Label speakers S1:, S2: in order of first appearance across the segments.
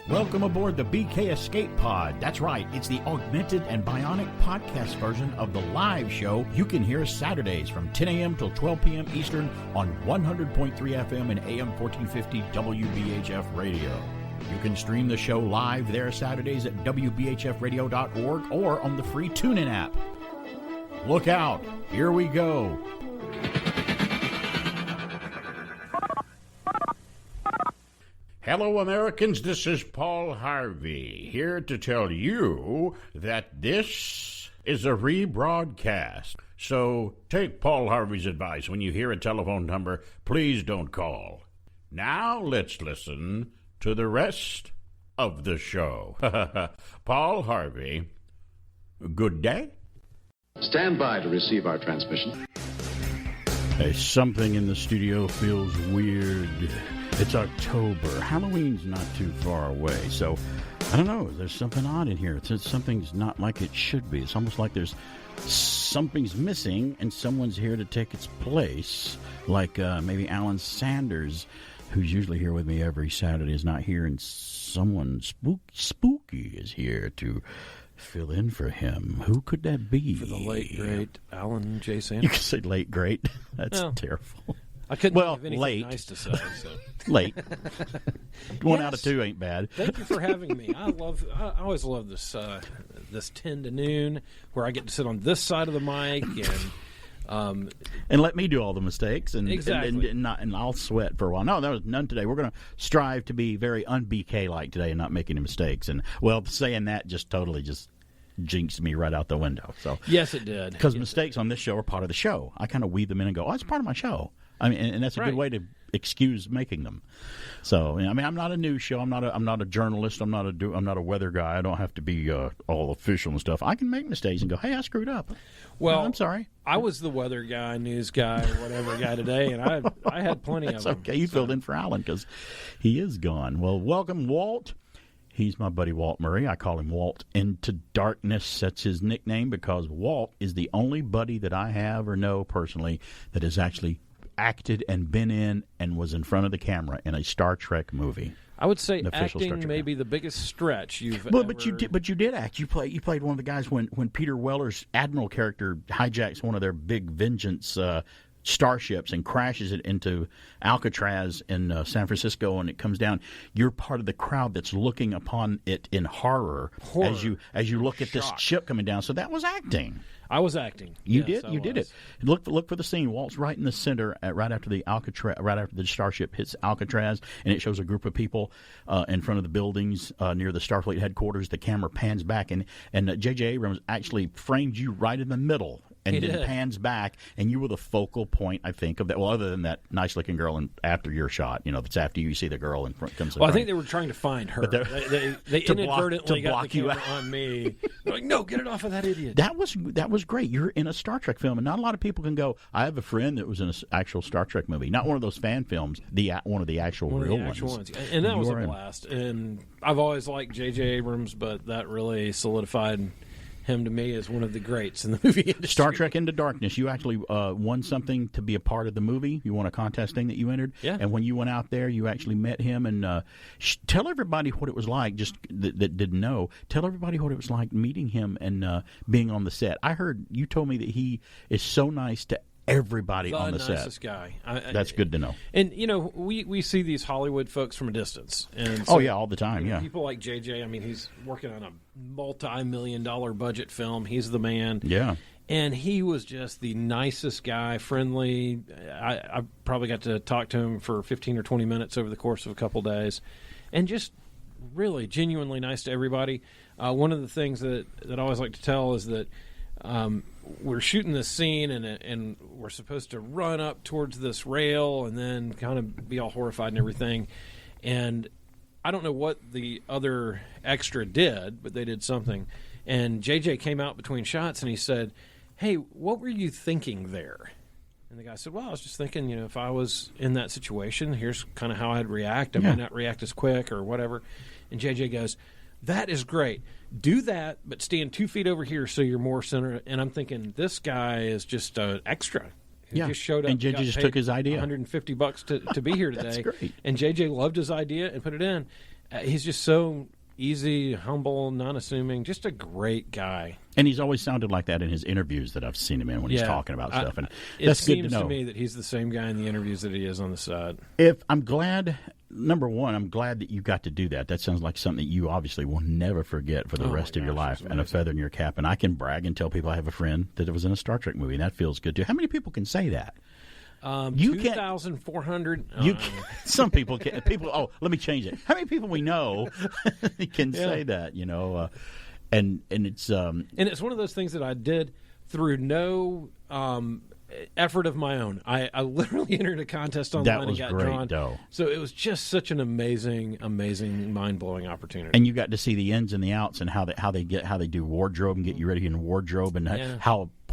S1: Welcome aboard the BK Escape Pod. That's right, it's the augmented and bionic podcast version of the live show. You can hear Saturdays from 10 a.m. till 12 p.m. Eastern on 100.3 FM and AM 1450 WBHF Radio. You can stream the show live there Saturdays at WBHFradio.org or on the free Tunein app. Look out, here we go. Hello, Americans. This is Paul Harvey, here to tell you that this is a rebroadcast. So take Paul Harvey's advice. When you hear a telephone number, please don't call. Now let's listen to the rest of the show. Paul Harvey, good day.
S2: Stand by to receive our transmission.
S1: Hey, something in the studio feels weird. It's October. Halloween's not too far away, so I don't know. There's something odd in here. Something's not like it should be. It's almost like there's something's missing and someone's here to take its place. Like maybe Alan Sanders, who's usually here with me every Saturday, is not here, and someone spooky is here to fill in for him. Who could that be?
S3: For the late, great Alan J. Sanders.
S1: You can say late, great. That's terrible.
S3: I couldn't think of anything
S1: late.
S3: Nice to say. So.
S1: Late. One out of two ain't bad.
S3: Thank you for having me. I always love this this 10 to noon where I get to sit on this side of the mic
S1: and let me do all the mistakes and
S3: exactly.
S1: and I'll sweat for a while. No, there was none today. We're going to strive to be very un-BK like today and not make any mistakes. And well, saying that just totally jinxed me right out the window. So
S3: yes, it did.
S1: Because mistakes on this show are part of the show. I kind of weave them in and go, oh, it's part of my show. I mean, and that's a good way to excuse making them. So, I mean, I'm not a news show. I'm not a journalist. I'm not a weather guy. I don't have to be all official and stuff. I can make mistakes and go, hey, I screwed up.
S3: Well,
S1: no, I'm sorry.
S3: I was the weather guy, news guy, or whatever guy today, and I had plenty of them.
S1: Okay, you filled in for Alan because he is gone. Well, welcome, Walt. He's my buddy Walt Murray. I call him Walt Into Darkness. That's his nickname because Walt is the only buddy that I have or know personally that has actually acted and been in and was in front of the camera in a Star Trek movie.
S3: I would say acting may be the biggest stretch you've ever...
S1: But you did act. You played one of the guys when Peter Weller's Admiral character hijacks one of their big Vengeance starships and crashes it into Alcatraz in San Francisco, and it comes down. You're part of the crowd that's looking upon it in horror. as you look at this ship coming down. So that was acting.
S3: I was acting.
S1: You did it. Look for the scene. Walt's right in the center, right after the starship hits Alcatraz, and it shows a group of people in front of the buildings near the Starfleet headquarters. The camera pans back, and J.J. Abrams actually framed you right in the middle. And then pans back, and you were the focal point, I think, of that. Well, other than that nice-looking girl after your shot, that's after you see the girl in front. Comes.
S3: Well, I think they were trying to find her. They inadvertently got the camera on me. They're like, no, get it off of that idiot.
S1: That was great. You're in a Star Trek film, and not a lot of people can go, I have a friend that was in an actual Star Trek movie. Not one of those fan films, one of the actual real ones.
S3: And that was a blast. And I've always liked J.J. Abrams, but that really solidified him to me as one of the greats in the movie industry.
S1: Star Trek Into Darkness. You actually won something to be a part of the movie. You won a contest thing that you entered.
S3: Yeah.
S1: And when you went out there, you actually met him. And tell everybody what it was like, just that didn't know. Tell everybody what it was like meeting him and being on the set. I heard you told me that he is so nice to everybody on the set.
S3: The nicest guy.
S1: That's good to know.
S3: And, we see these Hollywood folks from a distance. And
S1: so, all the time, yeah.
S3: People like JJ, I mean, he's working on a multi-million-dollar budget film. He's the man.
S1: Yeah.
S3: And he was just the nicest guy, friendly. I probably got to talk to him for 15 or 20 minutes over the course of a couple days. And just really genuinely nice to everybody. One of the things that I always like to tell is that we're shooting this scene and we're supposed to run up towards this rail and then kind of be all horrified and everything. And I don't know what the other extra did, but they did something. And JJ came out between shots and he said, hey, what were you thinking there? And the guy said, well, I was just thinking, if I was in that situation, here's kind of how I'd react. I might not react as quick or whatever. And JJ goes, that is great. Do that, but stand 2 feet over here so you're more center. And I'm thinking, this guy is just an extra. He just showed up.
S1: And JJ just took his idea.
S3: $150 to be here today.
S1: That's great.
S3: And JJ loved his idea and put it in. He's just so easy, humble, non-assuming, just a great guy.
S1: And he's always sounded like that in his interviews that I've seen him in when he's talking about stuff. And that's good to know.
S3: It seems to me that he's the same guy in the interviews that he is on the side.
S1: I'm glad that you got to do that. That sounds like something that you obviously will never forget for the rest of your life, and a feather in your cap. And I can brag and tell people I have a friend that was in a Star Trek movie, and that feels good too. How many people can say that?
S3: 2,400.
S1: Some people can. Let me change it. How many people we know can say that? And it's
S3: and it's one of those things that I did through no effort of my own. I literally entered a contest online and got drawn.
S1: Though.
S3: So it was just such an amazing, mind blowing opportunity.
S1: And you got to see the ins and the outs and how they do wardrobe and get you ready in wardrobe and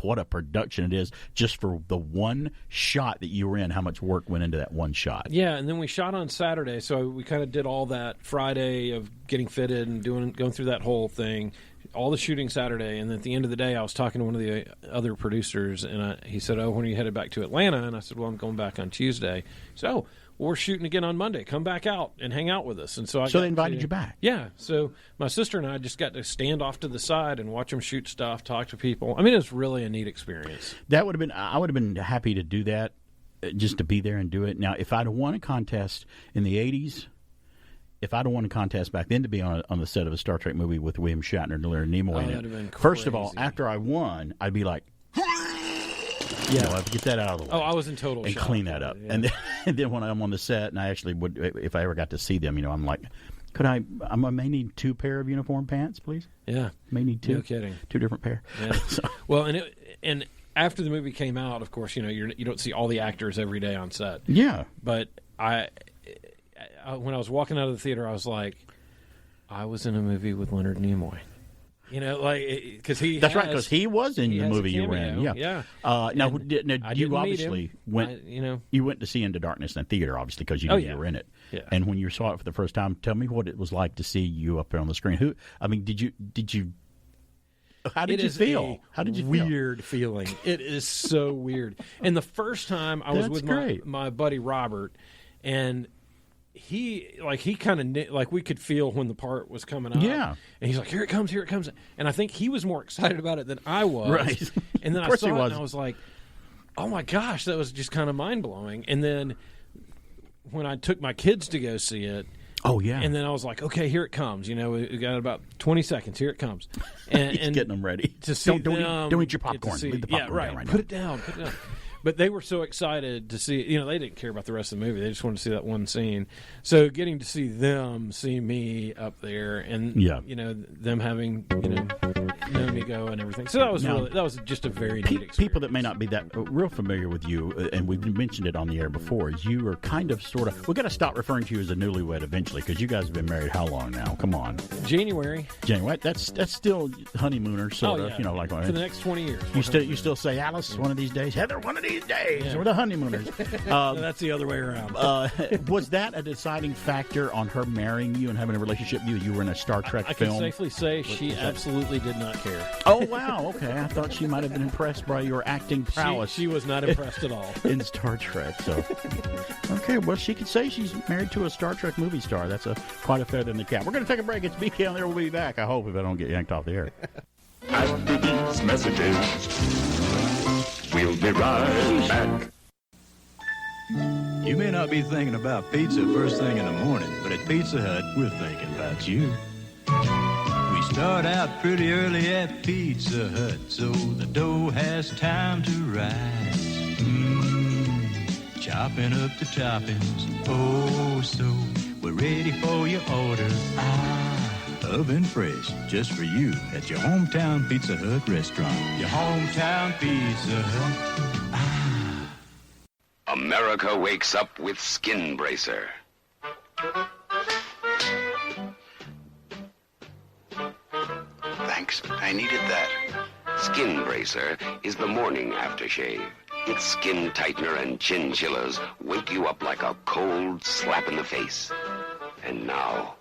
S1: what a production it is just for the one shot that you were in, how much work went into that one shot.
S3: Yeah, and then we shot on Saturday, so we kind of did all that Friday of getting fitted and going through that whole thing, all the shooting Saturday, and then at the end of the day I was talking to one of the other producers, and he said, when are you headed back to Atlanta? And I said, well, I'm going back on Tuesday. So, we're shooting again on Monday. Come back out and hang out with us. And so
S1: they invited you back.
S3: Yeah. So my sister and I just got to stand off to the side and watch them shoot stuff, talk to people. I mean, it was really a neat experience.
S1: I would have been happy to do that, just to be there and do it. Now, if I'd have won a contest in the 80s, if I'd have won a contest back then to be on the set of a Star Trek movie with William Shatner and Leonard Nimoy in it, first of all, after I won, I'd be like, yeah, I'll have to get that out of the way.
S3: Oh, I was in total
S1: and
S3: shock.
S1: Clean that up. Yeah. And then when I'm on the set, and I actually would, if I ever got to see them, I'm like, I may need 2 pair of uniform pants, please.
S3: Yeah,
S1: may need 2.
S3: No kidding.
S1: 2 different pair.
S3: Yeah. Well, and after the movie came out, of course, you don't see all the actors every day on set.
S1: Yeah,
S3: but I when I was walking out of the theater, I was like, I was in a movie with Leonard Nimoy. Because
S1: that's right, because he was in the movie you were in.
S3: Yeah.
S1: Now, you obviously went. You went to see Into Darkness in the theater, obviously, because you knew you were in it.
S3: Yeah.
S1: And when you saw it for the first time, tell me what it was like to see you up there on the screen. Did you? How did you feel? How did you feel?
S3: Weird feeling. It is so weird. And the first time I was with my buddy Robert, and he kind of we could feel when the part was coming up.
S1: Yeah.
S3: And he's like, here it comes. And I think he was more excited about it than I was.
S1: Right.
S3: And then I saw it and I was like, oh my gosh, that was just kind of mind blowing. And then when I took my kids to go see it,
S1: oh yeah,
S3: and then I was like, okay, here it comes. We got about 20 seconds. Here it comes. And
S1: getting them ready
S3: to see.
S1: Don't eat your popcorn. Leave the popcorn
S3: right.
S1: down right
S3: Put it down. But they were so excited to see, they didn't care about the rest of the movie. They just wanted to see that one scene. So getting to see them see me up there and, them having, known me go and everything. So that was just a very neat experience.
S1: People that may not be that real familiar with you, and we've mentioned it on the air before, you are kind of sort of, we've got to stop referring to you as a newlywed eventually, because you guys have been married how long now? Come on.
S3: January.
S1: That's still honeymooners, sort of,
S3: for the next 20 years.
S1: You still say, Alice, one of these days, Heather, one of these days, we're the honeymooners.
S3: That's the other way around.
S1: Was that a deciding factor on her marrying you and having a relationship with you? You were in a Star Trek film.
S3: I can safely say she absolutely did not care.
S1: Oh, wow. Okay. I thought she might have been impressed by your acting prowess.
S3: She was not impressed at all.
S1: In Star Trek. So, okay. Well, she could say she's married to a Star Trek movie star. That's quite a feather in the cap. We're going to take a break. It's BK on there. We'll be back. I hope, if I don't get yanked off the air.
S4: After these messages, we'll be right back.
S5: You may not be thinking about pizza first thing in the morning, but at Pizza Hut, we're thinking about you. We start out pretty early at Pizza Hut, so the dough has time to rise. Chopping up the toppings, oh so we're ready for your order. Oven fresh, just for you at your hometown Pizza Hut restaurant. Your hometown Pizza Hut.
S6: America wakes up with Skin Bracer.
S7: Thanks, I needed that.
S6: Skin Bracer is the morning aftershave. Its skin tightener and chin chillers wake you up like a cold slap in the face. And now,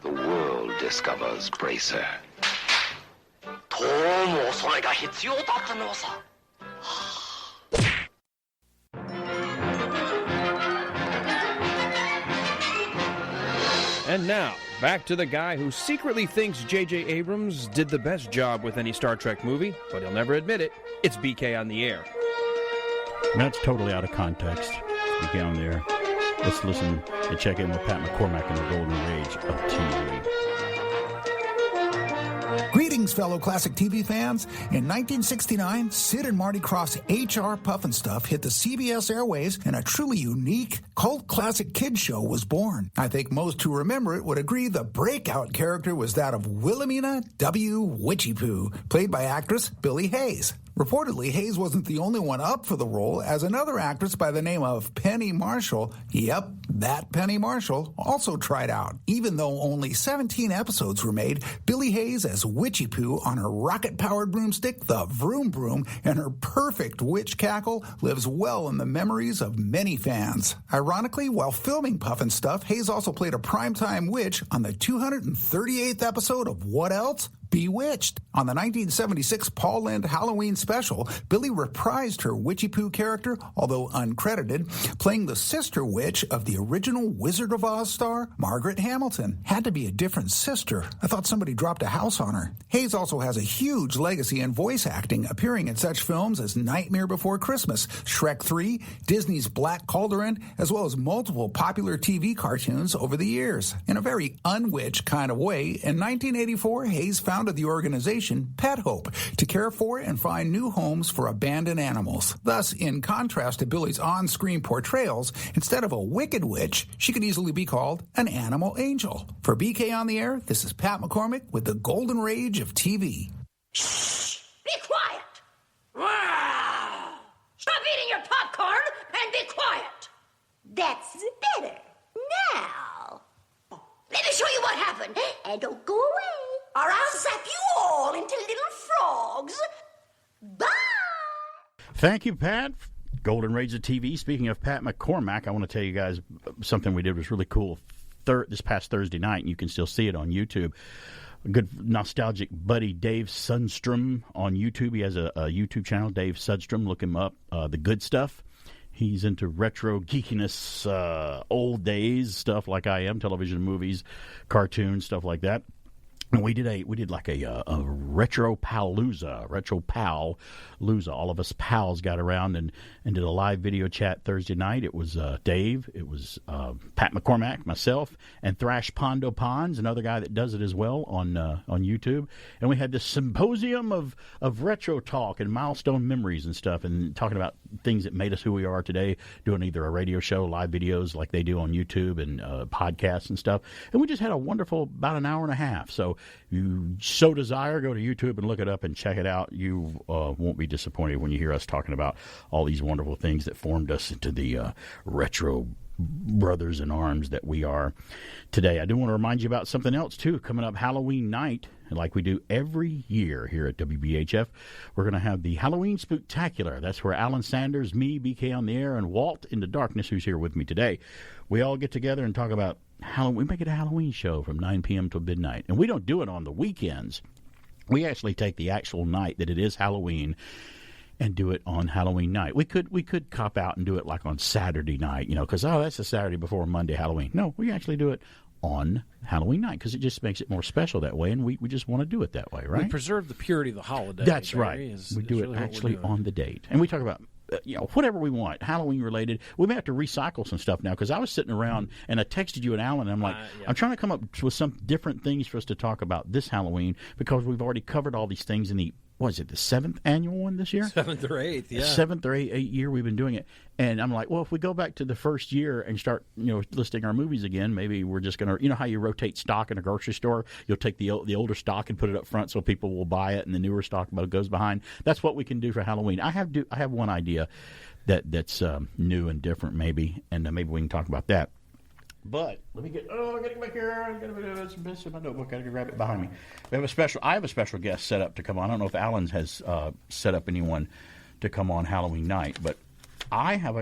S6: the world discovers Bracer.
S7: どうもそれが必要だったのさ。
S3: And now,
S8: back to the guy who secretly thinks J.J. Abrams did the best job with any Star Trek movie, but he'll never admit it. It's BK on the air.
S1: That's totally out of context. BK on the air. Let's listen and check in with Pat McCormack in the golden age of TV.
S9: Greetings, fellow classic TV fans. In 1969, Sid and Marty Krofft's H.R. Pufnstuf hit the CBS airwaves, and a truly unique cult classic kids show was born. I think most who remember it would agree the breakout character was that of Wilhelmina W. Witchy Poo, played by actress Billie Hayes. Reportedly, Hayes wasn't the only one up for the role, as another actress by the name of Penny Marshall, yep, that Penny Marshall, also tried out. Even though only 17 episodes were made, Billie Hayes as Witchy Poo on her rocket-powered broomstick, the Vroom Broom, and her perfect witch cackle lives well in the memories of many fans. Ironically, while filming Pufnstuf, Hayes also played a primetime witch on the 238th episode of What Else? Bewitched. On the 1976 Paul Lynde Halloween special, Billie reprised her Witchy Poo character, although uncredited, playing the sister witch of the original Wizard of Oz star, Margaret Hamilton. Had to be a different sister. I thought somebody dropped a house on her. Hayes also has a huge legacy in voice acting, appearing in such films as Nightmare Before Christmas, Shrek 3, Disney's Black Cauldron, as well as multiple popular TV cartoons over the years. In a very unwitch kind of way, in 1984, Hayes founded the organization Pet Hope to care for and find new homes for abandoned animals. Thus, in contrast to Billie's on-screen portrayals, instead of a wicked witch, she could easily be called an animal angel. For BK on the Air, this is Pat McCormack with the golden rage of TV.
S10: Shh! Be quiet! Stop eating your popcorn and be quiet! That's better. Now, let me show you what happened. And don't go away, or I'll zap you all into little frogs. Bye!
S1: Thank you, Pat. Golden Rage of TV. Speaking of Pat McCormack, I want to tell you guys something we did was really cool this past Thursday night, and you can still see it on YouTube. A good nostalgic buddy, Dave Sundstrom, on YouTube. He has a YouTube channel, Dave Sundstrom. Look him up. The Good Stuff. He's into retro geekiness, old days stuff like I am, television, movies, cartoons, stuff like that. And we did like a retro palooza. All of us pals got around and did a live video chat Thursday night. It was Dave, it was Pat McCormack, myself, and Thrash Pondo Ponds, another guy that does it as well on YouTube. And we had this symposium of retro talk and milestone memories and stuff, and talking about things that made us who we are today, doing either a radio show, live videos like they do on YouTube, and podcasts and stuff. And we just had a wonderful about an hour and a half. So you so desire, go to YouTube and look it up and check it out. You won't be disappointed when you hear us talking about all these wonderful things that formed us into the retro brothers in arms that we are today. I do want to remind you about something else, too. Coming up Halloween night, like we do every year here at WBHF, we're going to have the Halloween Spooktacular. That's where Alan Sanders, me, BK on the Air, and Walt in the Darkness, who's here with me today, we all get together and talk about Halloween. We make it a Halloween show from 9 p.m. till midnight. And we don't do it on the weekends. We actually take the actual night that it is Halloween and do it on Halloween night. We could cop out and do it like on Saturday night, because, that's the Saturday before Monday Halloween. No, we actually do it on Halloween night because it just makes it more special that way, and we just want to do it that way, right?
S3: We preserve the purity of the holiday.
S1: That's right. We do it
S3: really
S1: actually on the date. And we talk about whatever we want, Halloween related. We may have to recycle some stuff now, because I was sitting around and I texted you and Alan, and I'm like, I'm trying to come up with some different things for us to talk about this Halloween, because we've already covered all these things in the, the 7th annual one this year?
S3: 7th or 8th, yeah.
S1: 7th or 8th year we've been doing it. And I'm like, well, if we go back to the first year and start, listing our movies again, maybe we're just going to, how you rotate stock in a grocery store? You'll take the older stock and put it up front so people will buy it, and the newer stock goes behind. That's what we can do for Halloween. I have one idea that's new and different maybe, and maybe we can talk about that. But let me I got to get back here. I got to in my notebook. I got to grab it behind me. I have a special guest set up to come on. I don't know if Alan has set up anyone to come on Halloween night, but I have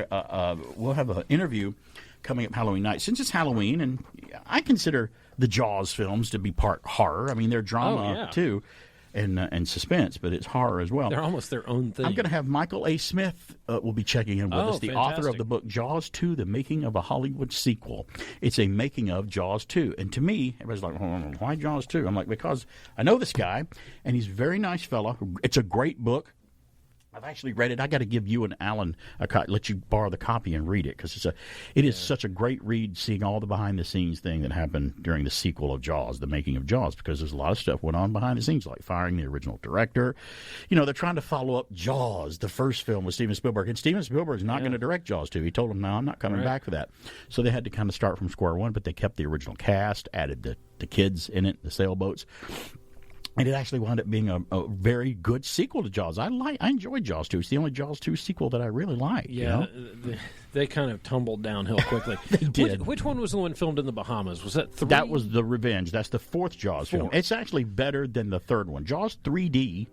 S1: we'll have an interview coming up Halloween night. Since it's Halloween, and I consider the Jaws films to be part horror. I mean, they're drama too. and suspense, but it's horror as well.
S3: They're almost their own thing.
S1: I'm going to have Michael A. Smith will be checking in with us, the author of the book Jaws 2, The Making of a Hollywood Sequel. It's a making of Jaws 2. And to me, everybody's like, why Jaws 2? I'm like, because I know this guy, and he's a very nice fellow. It's a great book. I've actually read it. I got to give you and Alan let you borrow the copy and read it, because it is such a great read, seeing all the behind the scenes thing that happened during the sequel of Jaws, the making of Jaws, because there's a lot of stuff went on behind the scenes, like firing the original director. They're trying to follow up Jaws, the first film with Steven Spielberg, and Steven Spielberg's not going to direct Jaws 2. He told him, no, I'm not coming back for that. So they had to kind of start from square one, but they kept the original cast, added the kids in it, the sailboats. And it actually wound up being a very good sequel to Jaws. I enjoyed Jaws 2. It's the only Jaws 2 sequel that I really like.
S3: Yeah, they kind of tumbled downhill quickly.
S1: They did.
S3: Which one was the one filmed in the Bahamas? Was that 3?
S1: That was The Revenge. That's the 4th Jaws film. It's actually better than the 3rd one. Jaws 3D,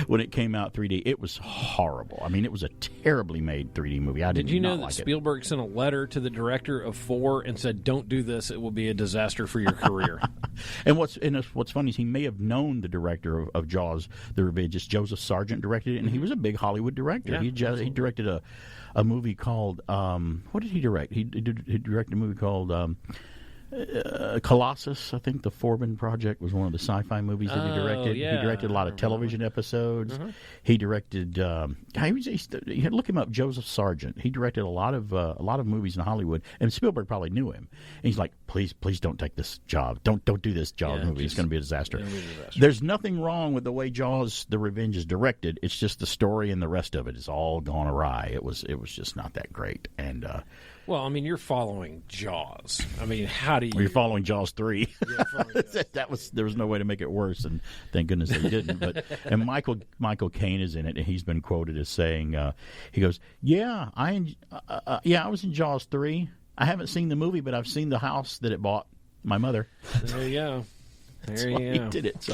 S1: when it came out 3D, it was horrible. I mean, it was a terribly made 3D movie.
S3: Did you know that Spielberg sent a letter to the director of 4 and said, "Don't do this. It will be a disaster for your career."
S1: And what's funny is he may have known the director of Jaws, The Revenge. It's Joseph Sargent directed it, and he was a big Hollywood director.
S3: Yeah,
S1: he directed a movie called what did he direct? He directed a movie called Colossus. I think the Forbin Project was one of the sci-fi movies that he directed.
S3: Yeah,
S1: he directed a lot of television episodes. He directed. Look him up, Joseph Sargent. He directed a lot of movies in Hollywood, and Spielberg probably knew him. And he's like, please don't take this job. Don't do this Jaws movie. It's going to be a disaster. There's nothing wrong with the way Jaws: The Revenge is directed. It's just the story and the rest of it is all gone awry. It was just not that great. And
S3: well, I mean, you're following Jaws. I mean, how do you?
S1: You're following Jaws 3.
S3: Yeah,
S1: there was no way to make it worse, and thank goodness they didn't. But and Michael Caine is in it, and he's been quoted as saying, he goes, I was in Jaws 3. I haven't seen the movie, but I've seen the house that it bought my mother.
S3: There you go. There you go.
S1: He did it.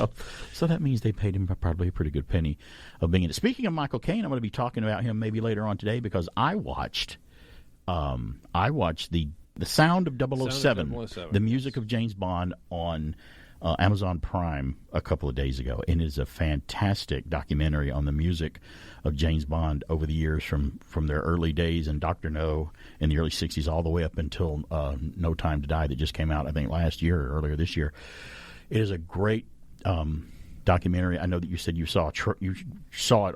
S1: So that means they paid him probably a pretty good penny of being in it. Speaking of Michael Caine, I'm going to be talking about him maybe later on today, because I watched the Sound of 007, the music of James Bond on Amazon Prime a couple of days ago, and it is a fantastic documentary on the music of James Bond over the years from their early days in Dr. No in the early 60s all the way up until No Time to Die that just came out, I think, last year or earlier this year. It is a great documentary. I know that you said you saw it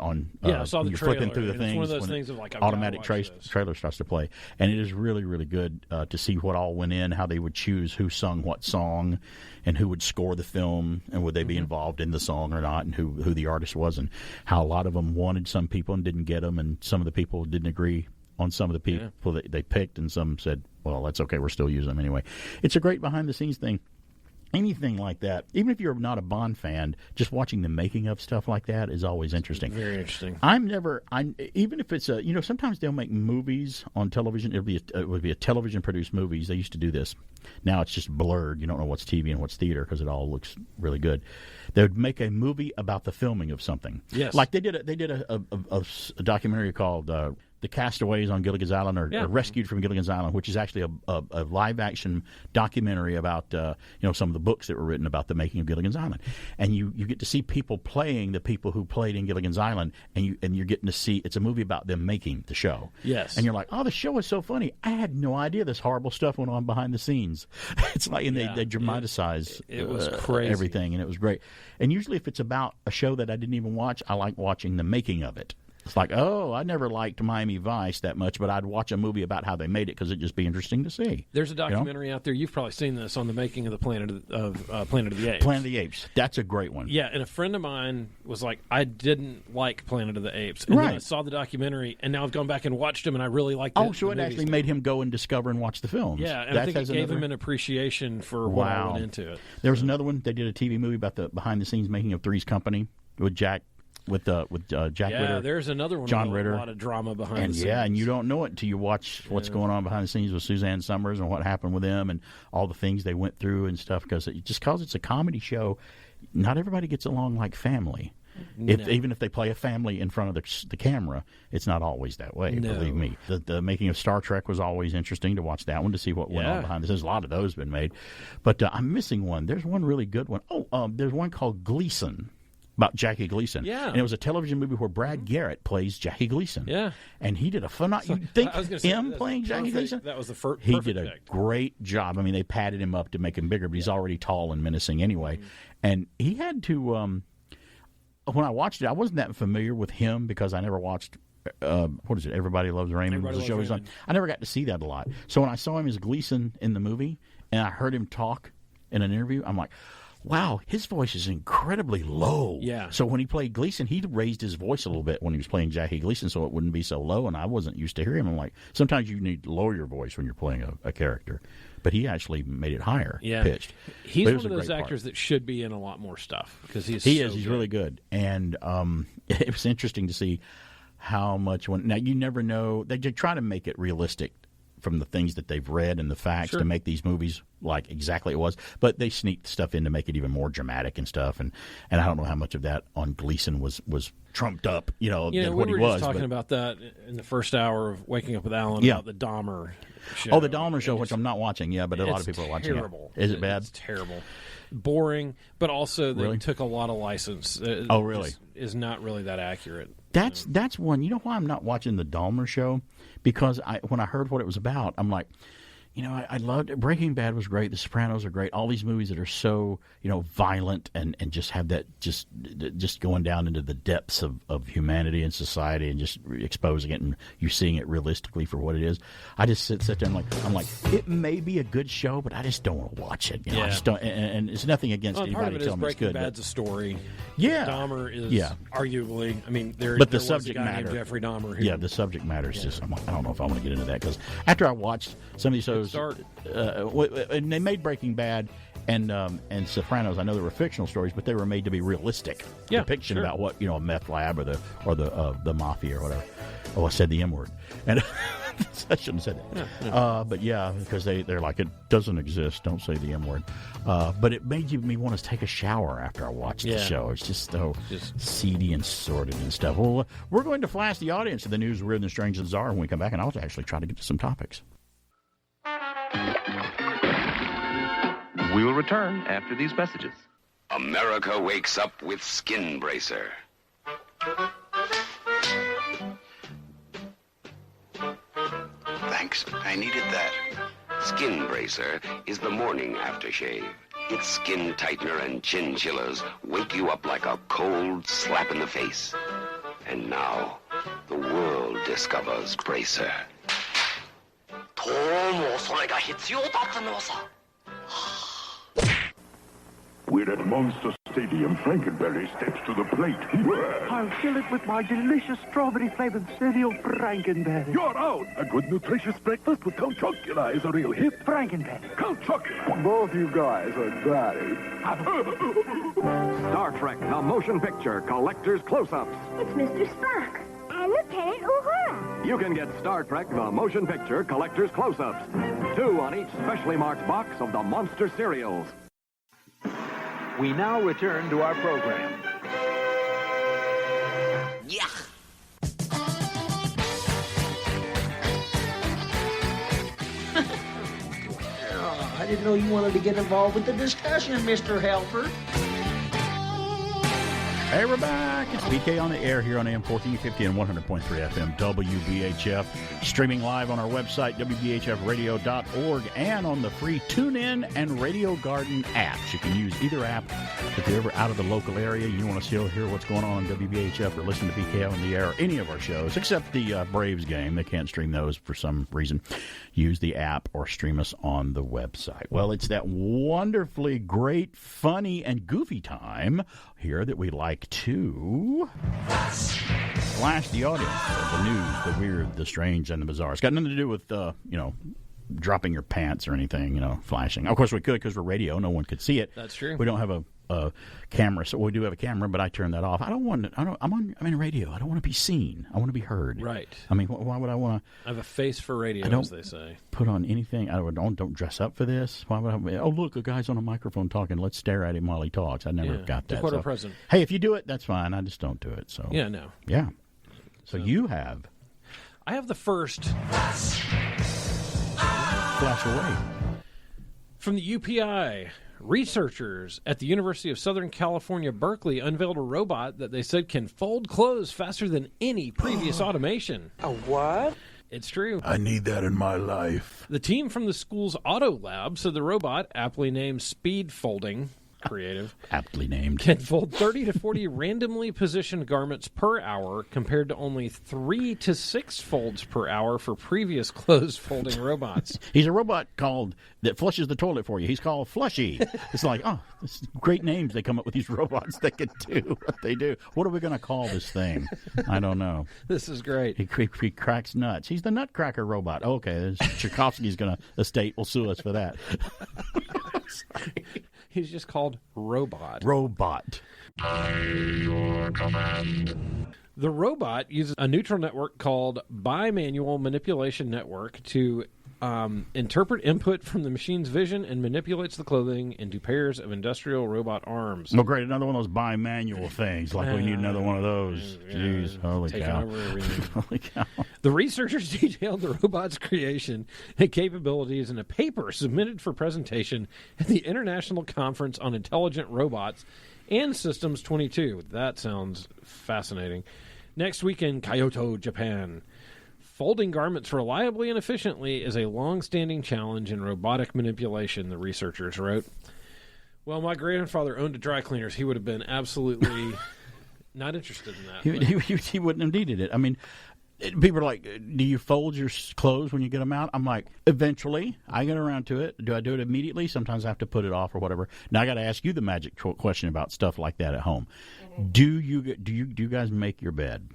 S1: on.
S3: I saw the
S1: you're
S3: trailer.
S1: flipping through the
S3: It's
S1: things.
S3: one of those
S1: when
S3: things of like
S1: automatic trailer starts to play, and it is really, really good to see what all went in, how they would choose who sung what song, and who would score the film, and would they be involved in the song or not, and who the artist was, and how a lot of them wanted some people and didn't get them, and some of the people didn't agree on some of the people that they picked, and some said, well, that's okay, we're still using them anyway. It's a great behind the scenes thing. Anything like that, even if you're not a Bond fan, just watching the making of stuff like that is always interesting.
S3: Very interesting.
S1: Even if it's sometimes they'll make movies on television. It would be a television produced movies. They used to do this. Now it's just blurred. You don't know what's TV and what's theater because it all looks really good. They would make a movie about the filming of something.
S3: Yes,
S1: like they did a documentary called The Castaways on Gilligan's Island, or Rescued from Gilligan's Island, which is actually a live-action documentary about some of the books that were written about the making of Gilligan's Island. And you get to see people playing the people who played in Gilligan's Island, and you're getting to see, it's a movie about them making the show.
S3: Yes.
S1: And you're like, oh, the show is so funny. I had no idea this horrible stuff went on behind the scenes. It's like, and they dramatize
S3: it was crazy.
S1: Everything, and it was great. And usually if it's about a show that I didn't even watch, I like watching the making of it. It's like, oh, I never liked Miami Vice that much, but I'd watch a movie about how they made it because it'd just be interesting to see.
S3: There's a documentary out there. You've probably seen this on the making of the Planet of the Apes.
S1: Planet of the Apes. That's a great one.
S3: Yeah, and a friend of mine was like, I didn't like Planet of the Apes. And then I saw the documentary, and now I've gone back and watched them, and I really liked it.
S1: Oh, so it actually made him go and discover and watch the films.
S3: Yeah, and I think it gave him an appreciation for what all went into it.
S1: There was another one. They did a TV movie about the behind-the-scenes making of Three's Company with Jack. With Jack Ritter.
S3: Yeah, there's another one.
S1: John
S3: with
S1: Ritter.
S3: A lot of drama behind the scenes.
S1: Yeah, and you don't know it until you watch what's going on behind the scenes with Suzanne Summers and what happened with them and all the things they went through and stuff. Because it's a comedy show, not everybody gets along like family. No. Even if they play a family in front of the camera, it's not always that way. No. Believe me. The making of Star Trek was always interesting to watch that one to see what went on behind this. There's a lot of those been made, but I'm missing one. There's one really good one. There's one called Gleason. about Jackie Gleason.
S3: Yeah.
S1: And it was a television movie where Brad Garrett plays Jackie Gleason.
S3: Yeah.
S1: And he did a phenomenal. You think him playing Jackie Gleason?
S3: That was the first.
S1: He did a great job. I mean, they padded him up to make him bigger, but he's already tall and menacing anyway. And he had to. When I watched it, I wasn't that familiar with him because I never watched. What is it? Everybody Loves Raymond. Was the show he's on. I never got to see that a lot. So when I saw him as Gleason in the movie, and I heard him talk in an interview, I'm like, wow, his voice is incredibly low.
S3: Yeah.
S1: So when he played Gleason, he raised his voice a little bit when he was playing Jackie Gleason so it wouldn't be so low, and I wasn't used to hearing him. I'm like, sometimes you need to lower your voice when you're playing a character. But he actually made it higher pitched.
S3: He's one of those actors that should be in a lot more stuff because he's
S1: He's really good. And it was interesting to see how much now you never know. They try to make it realistic from the things that they've read and the facts to make these movies like exactly it was, but they sneaked stuff in to make it even more dramatic and stuff. And I don't know how much of that on Gleason was trumped up, than what he was.
S3: We were just talking about that in the first hour of Waking Up with Alan about the Dahmer show.
S1: Oh, the Dahmer show, which I'm not watching, but a lot of people are watching
S3: terrible.
S1: it. Is it bad?
S3: It's terrible. Boring, but also they took a lot of license.
S1: Oh, really?
S3: Is not really that accurate.
S1: That's one. You know why I'm not watching the Dahmer show? Because when I heard what it was about, I'm like, I loved it. Breaking Bad was great. The Sopranos are great. All these movies that are so, violent and just have that just going down into the depths of humanity and society and just exposing it and you seeing it realistically for what it is. I just sit there and I'm like, it may be a good show, but I just don't want to watch it. I just don't. And it's nothing against anybody
S3: part of it
S1: telling me it's good.
S3: Breaking Bad's a story.
S1: Yeah,
S3: Dahmer is arguably. I mean, there
S1: the
S3: was
S1: subject
S3: a guy
S1: matter.
S3: named Jeffrey Dahmer. Who,
S1: the subject matter is just. I don't know if I want to get into that because after I watched some of these shows, and they made Breaking Bad and Sopranos. I know they were fictional stories, but they were made to be realistic depiction about what a meth lab or the mafia or whatever. Oh, I said the M word, and I shouldn't have said that. But because they're like, it doesn't exist. Don't say the M word. But it made me want to take a shower after I watched the show. It's just so seedy and sordid and stuff. Well, we're going to flash the audience to the news, weird and strange and bizarre when we come back, and I'll actually try to get to some topics.
S11: We will return after these messages.
S6: America wakes up with Skin Bracer.
S12: Thanks, I needed that.
S6: Skin Bracer is the morning aftershave. Its skin tightener and chin chillers wake you up like a cold slap in the face. And now, the world discovers Bracer.
S7: どうもそれが必要だったのさ。
S4: We're at Monster Stadium. Frankenberry steps to the plate.
S13: I'll fill it with my delicious strawberry-flavored cereal, Frankenberry.
S4: You're out! A good, nutritious breakfast with Count Chocula is a real hit.
S13: Frankenberry.
S4: Count Chocula. Both you guys are daddy.
S14: Star Trek, the motion picture, collector's close-ups.
S10: It's Mr. Spock and Lieutenant Uhura.
S14: You can get Star Trek, the motion picture, collector's close-ups. 2 on each specially marked box of the Monster cereals.
S5: We now return to our program.
S7: Yeah.
S15: I didn't know you wanted to get involved with the discussion, Mr. Helper.
S1: Hey, we're back. It's BK on the air here on AM 1450 and 100.3 FM WBHF. Streaming live on our website, WBHFradio.org, and on the free Tunein and Radio Garden apps. You can use either app if you're ever out of the local area. You want to still hear what's going on WBHF or listen to BK on the air or any of our shows, except the Braves game. They can't stream those for some reason. Use the app or stream us on the website. Well, it's that wonderfully great, funny, and goofy time here that we like to flash the audience of the news, the weird, the strange, and the bizarre. It's got nothing to do with, dropping your pants or anything, flashing. Of course, we could because we're radio. No one could see it.
S3: That's true.
S1: We don't have a camera, so we do have a camera, but I turn that off. I'm in radio. I don't want to be seen. I want to be heard.
S3: Right.
S1: I mean, why would I want to?
S3: I have a face for radio, as they say.
S1: Put on anything. I don't dress up for this. Why would I? Oh, look, a guy's on a microphone talking. Let's stare at him while he talks. I never got that.
S3: Dakota President.
S1: Hey, if you do it, that's fine. I just don't do it. So
S3: yeah, no.
S1: Yeah. So you have.
S3: I have the first.
S1: Flash away.
S3: From the UPI. Researchers at the University of Southern California, Berkeley, unveiled a robot that they said can fold clothes faster than any previous automation.
S15: A what?
S3: It's true.
S12: I need that in my life.
S3: The team from the school's auto lab said the robot, aptly named Speed Folding, creative,
S1: aptly named,
S3: can fold 30 to 40 randomly positioned garments per hour compared to only 3 to 6 folds per hour for previous clothes folding robots.
S1: He's a robot that flushes the toilet for you. He's called Flushy. It's like, this great names they come up with, these robots that can do what they do. What are we going to call this thing? I don't know.
S3: This is great.
S1: He cracks nuts. He's the Nutcracker robot. Okay, Tchaikovsky's estate will sue us for that.
S3: He's just called Robot.
S1: Robot.
S3: By your command. The robot uses a neutral network called Bimanual Manipulation Network to interpret input from the machine's vision and manipulates the clothing into pairs of industrial robot arms.
S1: Oh, great. Another one of those bimanual things. Like we need another one of those. Jeez. Holy cow.
S3: Over everything.
S1: Holy cow.
S3: The researchers detailed the robot's creation and capabilities in a paper submitted for presentation at the International Conference on Intelligent Robots and Systems 22. That sounds fascinating. Next week in Kyoto, Japan. Folding garments reliably and efficiently is a long-standing challenge in robotic manipulation, the researchers wrote. Well, my grandfather owned a dry cleaners. He would have been absolutely not interested in that.
S1: He wouldn't have needed it. I mean, people are like, do you fold your clothes when you get them out? I'm like, eventually. I get around to it. Do I do it immediately? Sometimes I have to put it off or whatever. Now I got to ask you the magic question about stuff like that at home. Mm-hmm. Do you guys make your bed?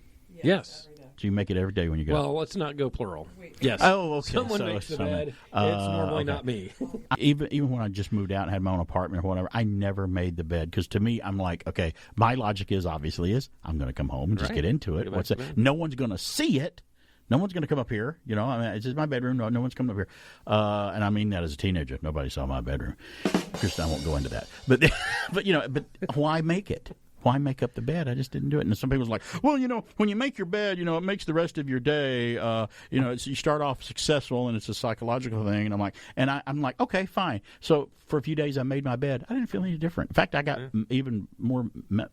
S3: Yes.
S1: So you make it every day when you go.
S3: Well, let's not go plural. Yes.
S1: Oh, okay.
S3: Someone makes the bed. It's normally not me.
S1: Even when I just moved out and had my own apartment or whatever, I never made the bed because to me, I'm like, okay, my logic is I'm going to come home and just get into it. What's it? No one's going to see it. No one's going to come up here. You know, I mean, it's just my bedroom. No one's coming up here. And I mean that as a teenager. Nobody saw my bedroom. Just I won't go into that. But why make it? Why make up the bed? I just didn't do it. And some people's like, well, when you make your bed, it makes the rest of your day, you start off successful and it's a psychological thing. And I'm like, okay, fine. So for a few days I made my bed. I didn't feel any different. In fact, I got even more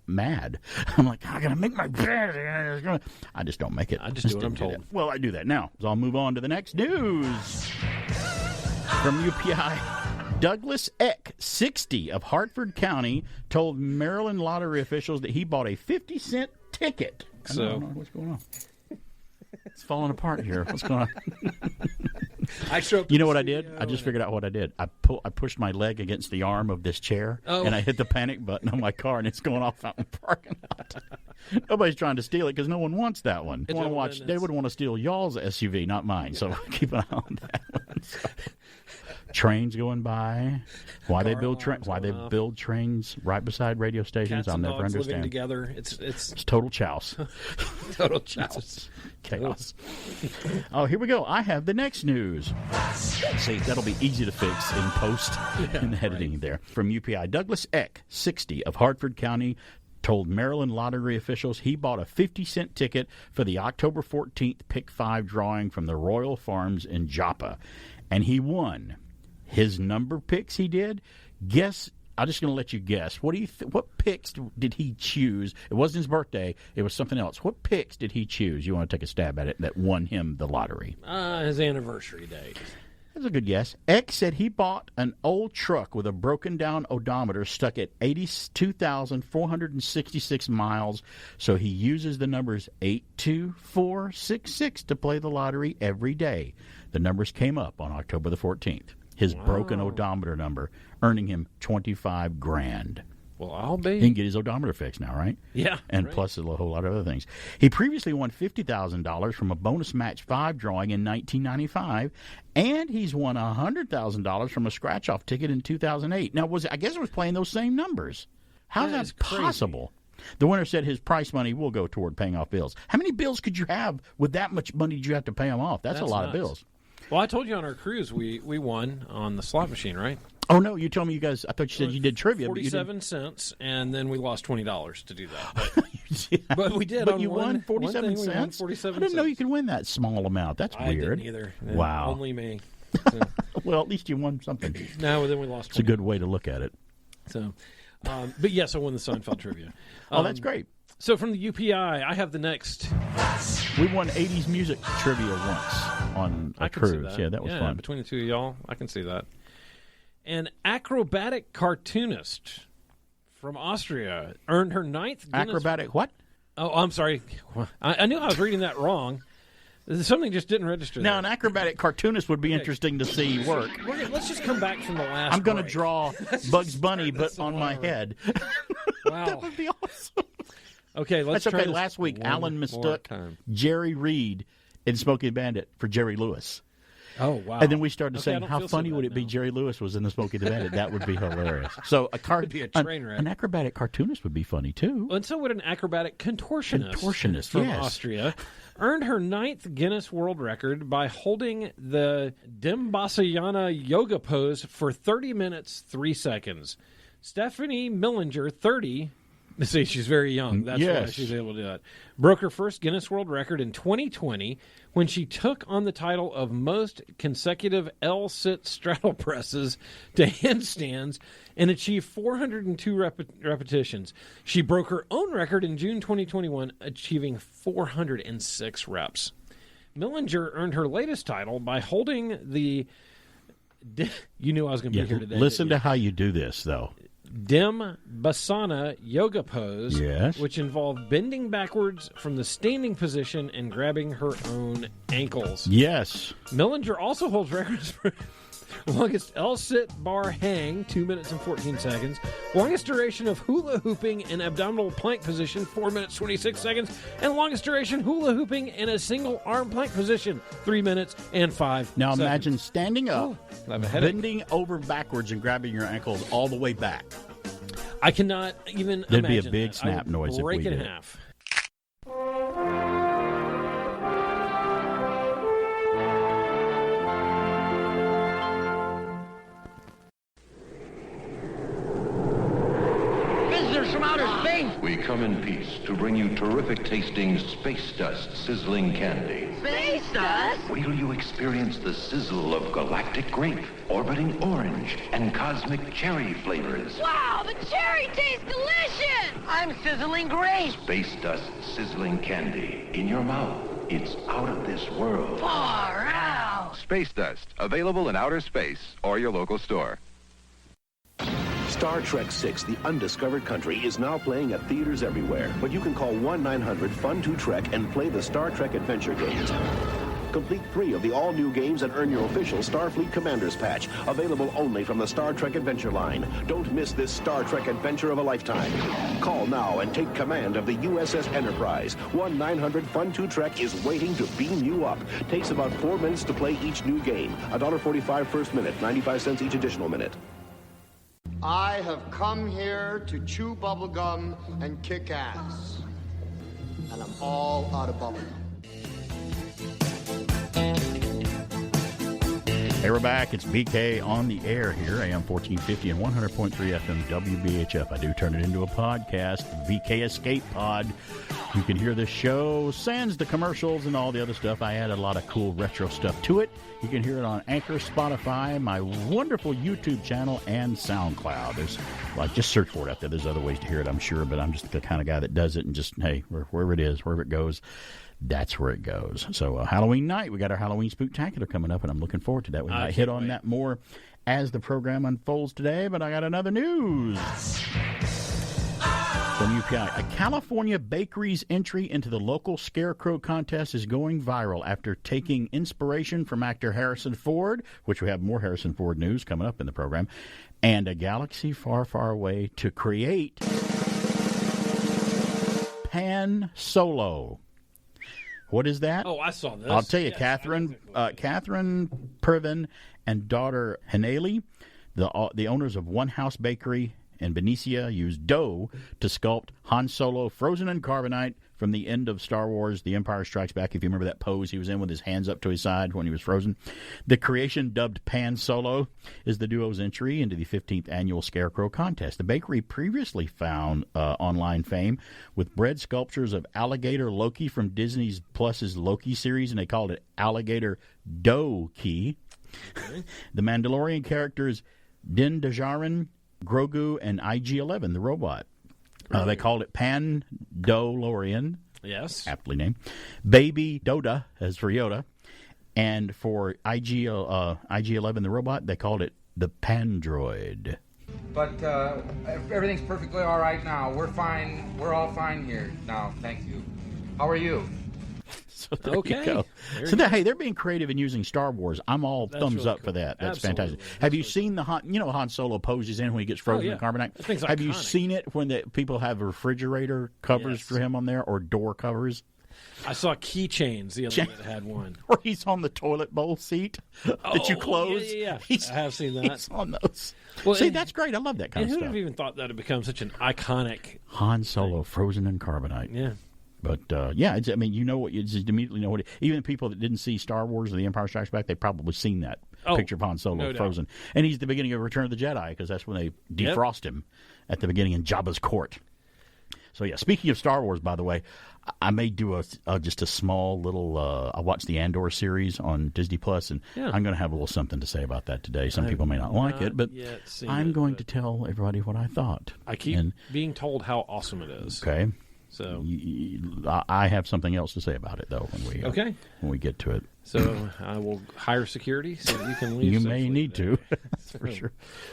S1: mad. I'm like, I got to make my bed. I just don't make it.
S3: I just do what I'm told.
S1: Well, I do that now. So I'll move on to the next news. From UPI. Douglas Eck, 60, of Hartford County, told Maryland lottery officials that he bought a 50-cent ticket. I don't know what's going on. It's falling apart here. What's going on? You know what I did? I just figured out what I did. I pushed my leg against the arm of this chair, and I hit the panic button on my car, and it's going off out in the parking lot. Nobody's trying to steal it because no one wants that one. They would want to steal y'all's SUV, not mine. So keep an eye on that one. So. Trains going by. Why they build trains right beside radio stations? I'll never understand.
S3: Living together. It's
S1: total chouse.
S3: Total chouse.
S1: Chaos. Oh, here we go. I have the next news. See, that'll be easy to fix in post in the editing there. From UPI, Douglas Eck, 60, of Hartford County, told Maryland lottery officials he bought a 50-cent ticket for the October 14th Pick 5 drawing from the Royal Farms in Joppa. And he won. His number picks he did, guess, I'm just going to let you guess. What picks did he choose? It wasn't his birthday. It was something else. What picks did he choose? You want to take a stab at it that won him the lottery?
S3: His anniversary date.
S1: That's a good guess. X said he bought an old truck with a broken-down odometer stuck at 82,466 miles, so he uses the numbers 82466 to play the lottery every day. The numbers came up on October the 14th. His broken odometer number, earning him $25,000.
S3: Well, I'll be.
S1: He can get his odometer fixed now, right?
S3: Yeah.
S1: And plus a whole lot of other things. He previously won $50,000 from a bonus match 5 drawing in 1995, and he's won $100,000 from a scratch-off ticket in 2008. Now, I guess it was playing those same numbers. How is that possible? The winner said his prize money will go toward paying off bills. How many bills could you have with that much money? Did you have to pay them off? That's a lot of bills.
S3: Well, I told you on our cruise we won on the slot machine, right?
S1: Oh, no, you told me you guys, I thought you said you did trivia.
S3: 47 cents, and then we lost $20 to do that. But we did.
S1: But you won 47 cents?
S3: We won 47
S1: I didn't know you could win that small amount. That's weird.
S3: I didn't either.
S1: Wow.
S3: Only me.
S1: Well, at least you won something.
S3: No, then we lost $20.
S1: It's a good way to look at it.
S3: So, but yes, I won the Seinfeld trivia.
S1: Oh, that's great.
S3: So from the UPI, I have the next.
S1: We won 80s music trivia once on a cruise. Yeah, that was fun.
S3: Between the two of y'all, I can see that. An acrobatic cartoonist from Austria earned her 9th Guinness...
S1: Acrobatic what?
S3: Oh, I'm sorry. I knew I was reading that wrong. Something just didn't register.
S1: Now, an acrobatic cartoonist would be interesting to see work.
S3: Let's just come back from the last
S1: I'm going to
S3: break.
S1: draw Bugs Bunny, but on my head.
S3: Wow.
S1: That would be awesome.
S3: Okay, let's
S1: That's
S3: try
S1: okay.
S3: this
S1: Last week,
S3: one
S1: Alan
S3: more
S1: mistook
S3: time.
S1: Jerry Reed in Smokey the Bandit for Jerry Lewis.
S3: Oh, wow.
S1: And then we started
S3: Okay,
S1: saying,
S3: I don't
S1: how
S3: feel so
S1: funny
S3: bad
S1: would it be
S3: now.
S1: Jerry Lewis was in the Smokey the Bandit? That would be hilarious. So
S3: It'd be a train wreck.
S1: an acrobatic cartoonist would be funny, too.
S3: And so would an acrobatic contortionist from
S1: yes.
S3: Austria. Earned her 9th Guinness World Record by holding the Dembasayana yoga pose for 30 minutes, 3 seconds. Stephanie Millinger, 30... See, she's very young. That's why she's able to do that. Broke her first Guinness World Record in 2020 when she took on the title of most consecutive L-sit straddle presses to handstands and achieved 402 repetitions. She broke her own record in June 2021, achieving 406 reps. Millinger earned her latest title by holding the... You knew I was going to be here today.
S1: Listen to how you do this, though.
S3: Dembasana yoga pose,
S1: yes,
S3: which involved bending backwards from the standing position and grabbing her own ankles.
S1: Yes.
S3: Millinger also holds records for longest L-sit bar hang, 2 minutes and 14 seconds. Longest duration of hula hooping in abdominal plank position, 4 minutes, 26 seconds. And longest duration hula hooping in a single arm plank position, 3 minutes and 5 seconds.
S1: Now imagine standing up,
S3: I have a headache.
S1: bending over backwards and grabbing your ankles all the way back.
S3: I cannot even
S1: There'd be a
S3: imagine
S1: big
S3: that.
S1: snap
S3: I would
S1: noise if
S3: break
S1: we
S3: it in
S1: did.
S3: half.
S7: Visitors from outer space!
S11: We come in peace to bring you terrific tasting space dust sizzling candy.
S7: Space dust?
S11: Wait till you experience the sizzle of galactic grape, orbiting orange, and cosmic cherry flavors.
S7: Wow, the cherry tastes delicious! I'm sizzling grape!
S11: Space dust sizzling candy. In your mouth, it's out of this world.
S7: Far out!
S16: Space Dust, available in outer space or your local store.
S17: Star Trek VI, The Undiscovered Country, is now playing at theaters everywhere. But you can call 1-900-FUN-TO-TREK and play the Star Trek adventure games. Complete 3 of the all-new games and earn your official Starfleet Commander's Patch, available only from the Star Trek Adventure line. Don't miss this Star Trek adventure of a lifetime. Call now and take command of the USS Enterprise. 1-900-FUN-TO-TREK is waiting to beam you up. Takes about 4 minutes to play each new game. $1.45 first minute, 95 cents each additional minute.
S18: I have come here to chew bubblegum and kick ass. And I'm all out of bubblegum.
S1: Hey, we're back. It's BK on the air here, AM 1450 and 100.3 FM WBHF. I do turn it into a podcast, VK Escape Pod. You can hear this show, sans the commercials and all the other stuff. I added a lot of cool retro stuff to it. You can hear it on Anchor, Spotify, my wonderful YouTube channel, and SoundCloud. There's, like, just search for it out there. There's other ways to hear it, I'm sure, but I'm just the kind of guy that does it and just, hey, wherever it is, wherever it goes, that's where it goes. So Halloween night, we got our Halloween Spooktacular coming up, and I'm looking forward to that. We might hit on that more as the program unfolds today, but I got another news from UPI. A California bakery's entry into the local Scarecrow contest is going viral after taking inspiration from actor Harrison Ford, which we have more Harrison Ford news coming up in the program, and a galaxy far, far away to create Pan Solo. What is that?
S3: Oh, I saw this.
S1: I'll tell you,
S3: Yes,
S1: Catherine Pervin and daughter Hanaley, the owners of One House Bakery in Benicia, used dough to sculpt Han Solo frozen in carbonite from the end of Star Wars The Empire Strikes Back, if you remember that pose he was in with his hands up to his side when he was frozen. The creation, dubbed Pan Solo, is the duo's entry into the 15th annual Scarecrow contest. The bakery previously found online fame with bread sculptures of alligator Loki from Disney Plus's Loki series, and they called it Alligator Dough Key. Okay. The Mandalorian characters Din Djarin, Grogu and IG-11, the robot. They called it Pandalorian.
S3: Yes.
S1: Aptly named. Baby Yoda, as for Yoda. And for IG-11, the robot, they called it the Pandroid.
S19: But everything's perfectly all right now. We're fine. We're all fine here now. Thank you. How are you?
S1: So there you go. So hey, they're being creative in using Star Wars. I'm all thumbs
S3: really
S1: up for that. That's
S3: Absolutely.
S1: fantastic. Have you seen the Han Solo poses in when he gets frozen in carbonite?
S3: That thing's
S1: Have you
S3: iconic.
S1: seen it when the people have refrigerator covers for him on there or door covers?
S3: I saw keychains the other day that had one.
S1: Where he's on the toilet bowl seat that you close.
S3: Yeah. I have seen that.
S1: He's on those.
S3: Well,
S1: See,
S3: and-
S1: that's great. I love that kind
S3: And
S1: of
S3: who
S1: stuff.
S3: would have even thought that had become such an iconic
S1: Han Solo frozen in carbonite.
S3: Yeah.
S1: But, I mean, you know what, you just immediately know what even the people that didn't see Star Wars or The Empire Strikes Back, they've probably seen that picture of Han Solo
S3: no doubt.
S1: frozen. And he's the beginning of Return of the Jedi, because that's when they defrost him at the beginning in Jabba's court. So, yeah, speaking of Star Wars, by the way, I may do just a small little, I watched the Andor series on Disney Plus, and I'm going to have a little something to say about that today. Some people may not like it, but I'm going to tell everybody what I thought.
S3: I keep being told how awesome it is.
S1: Okay.
S3: So
S1: I have something else to say about it, though, when we get to it.
S3: So I will hire security so that you can leave.
S1: You may need to, for
S3: So-
S1: sure.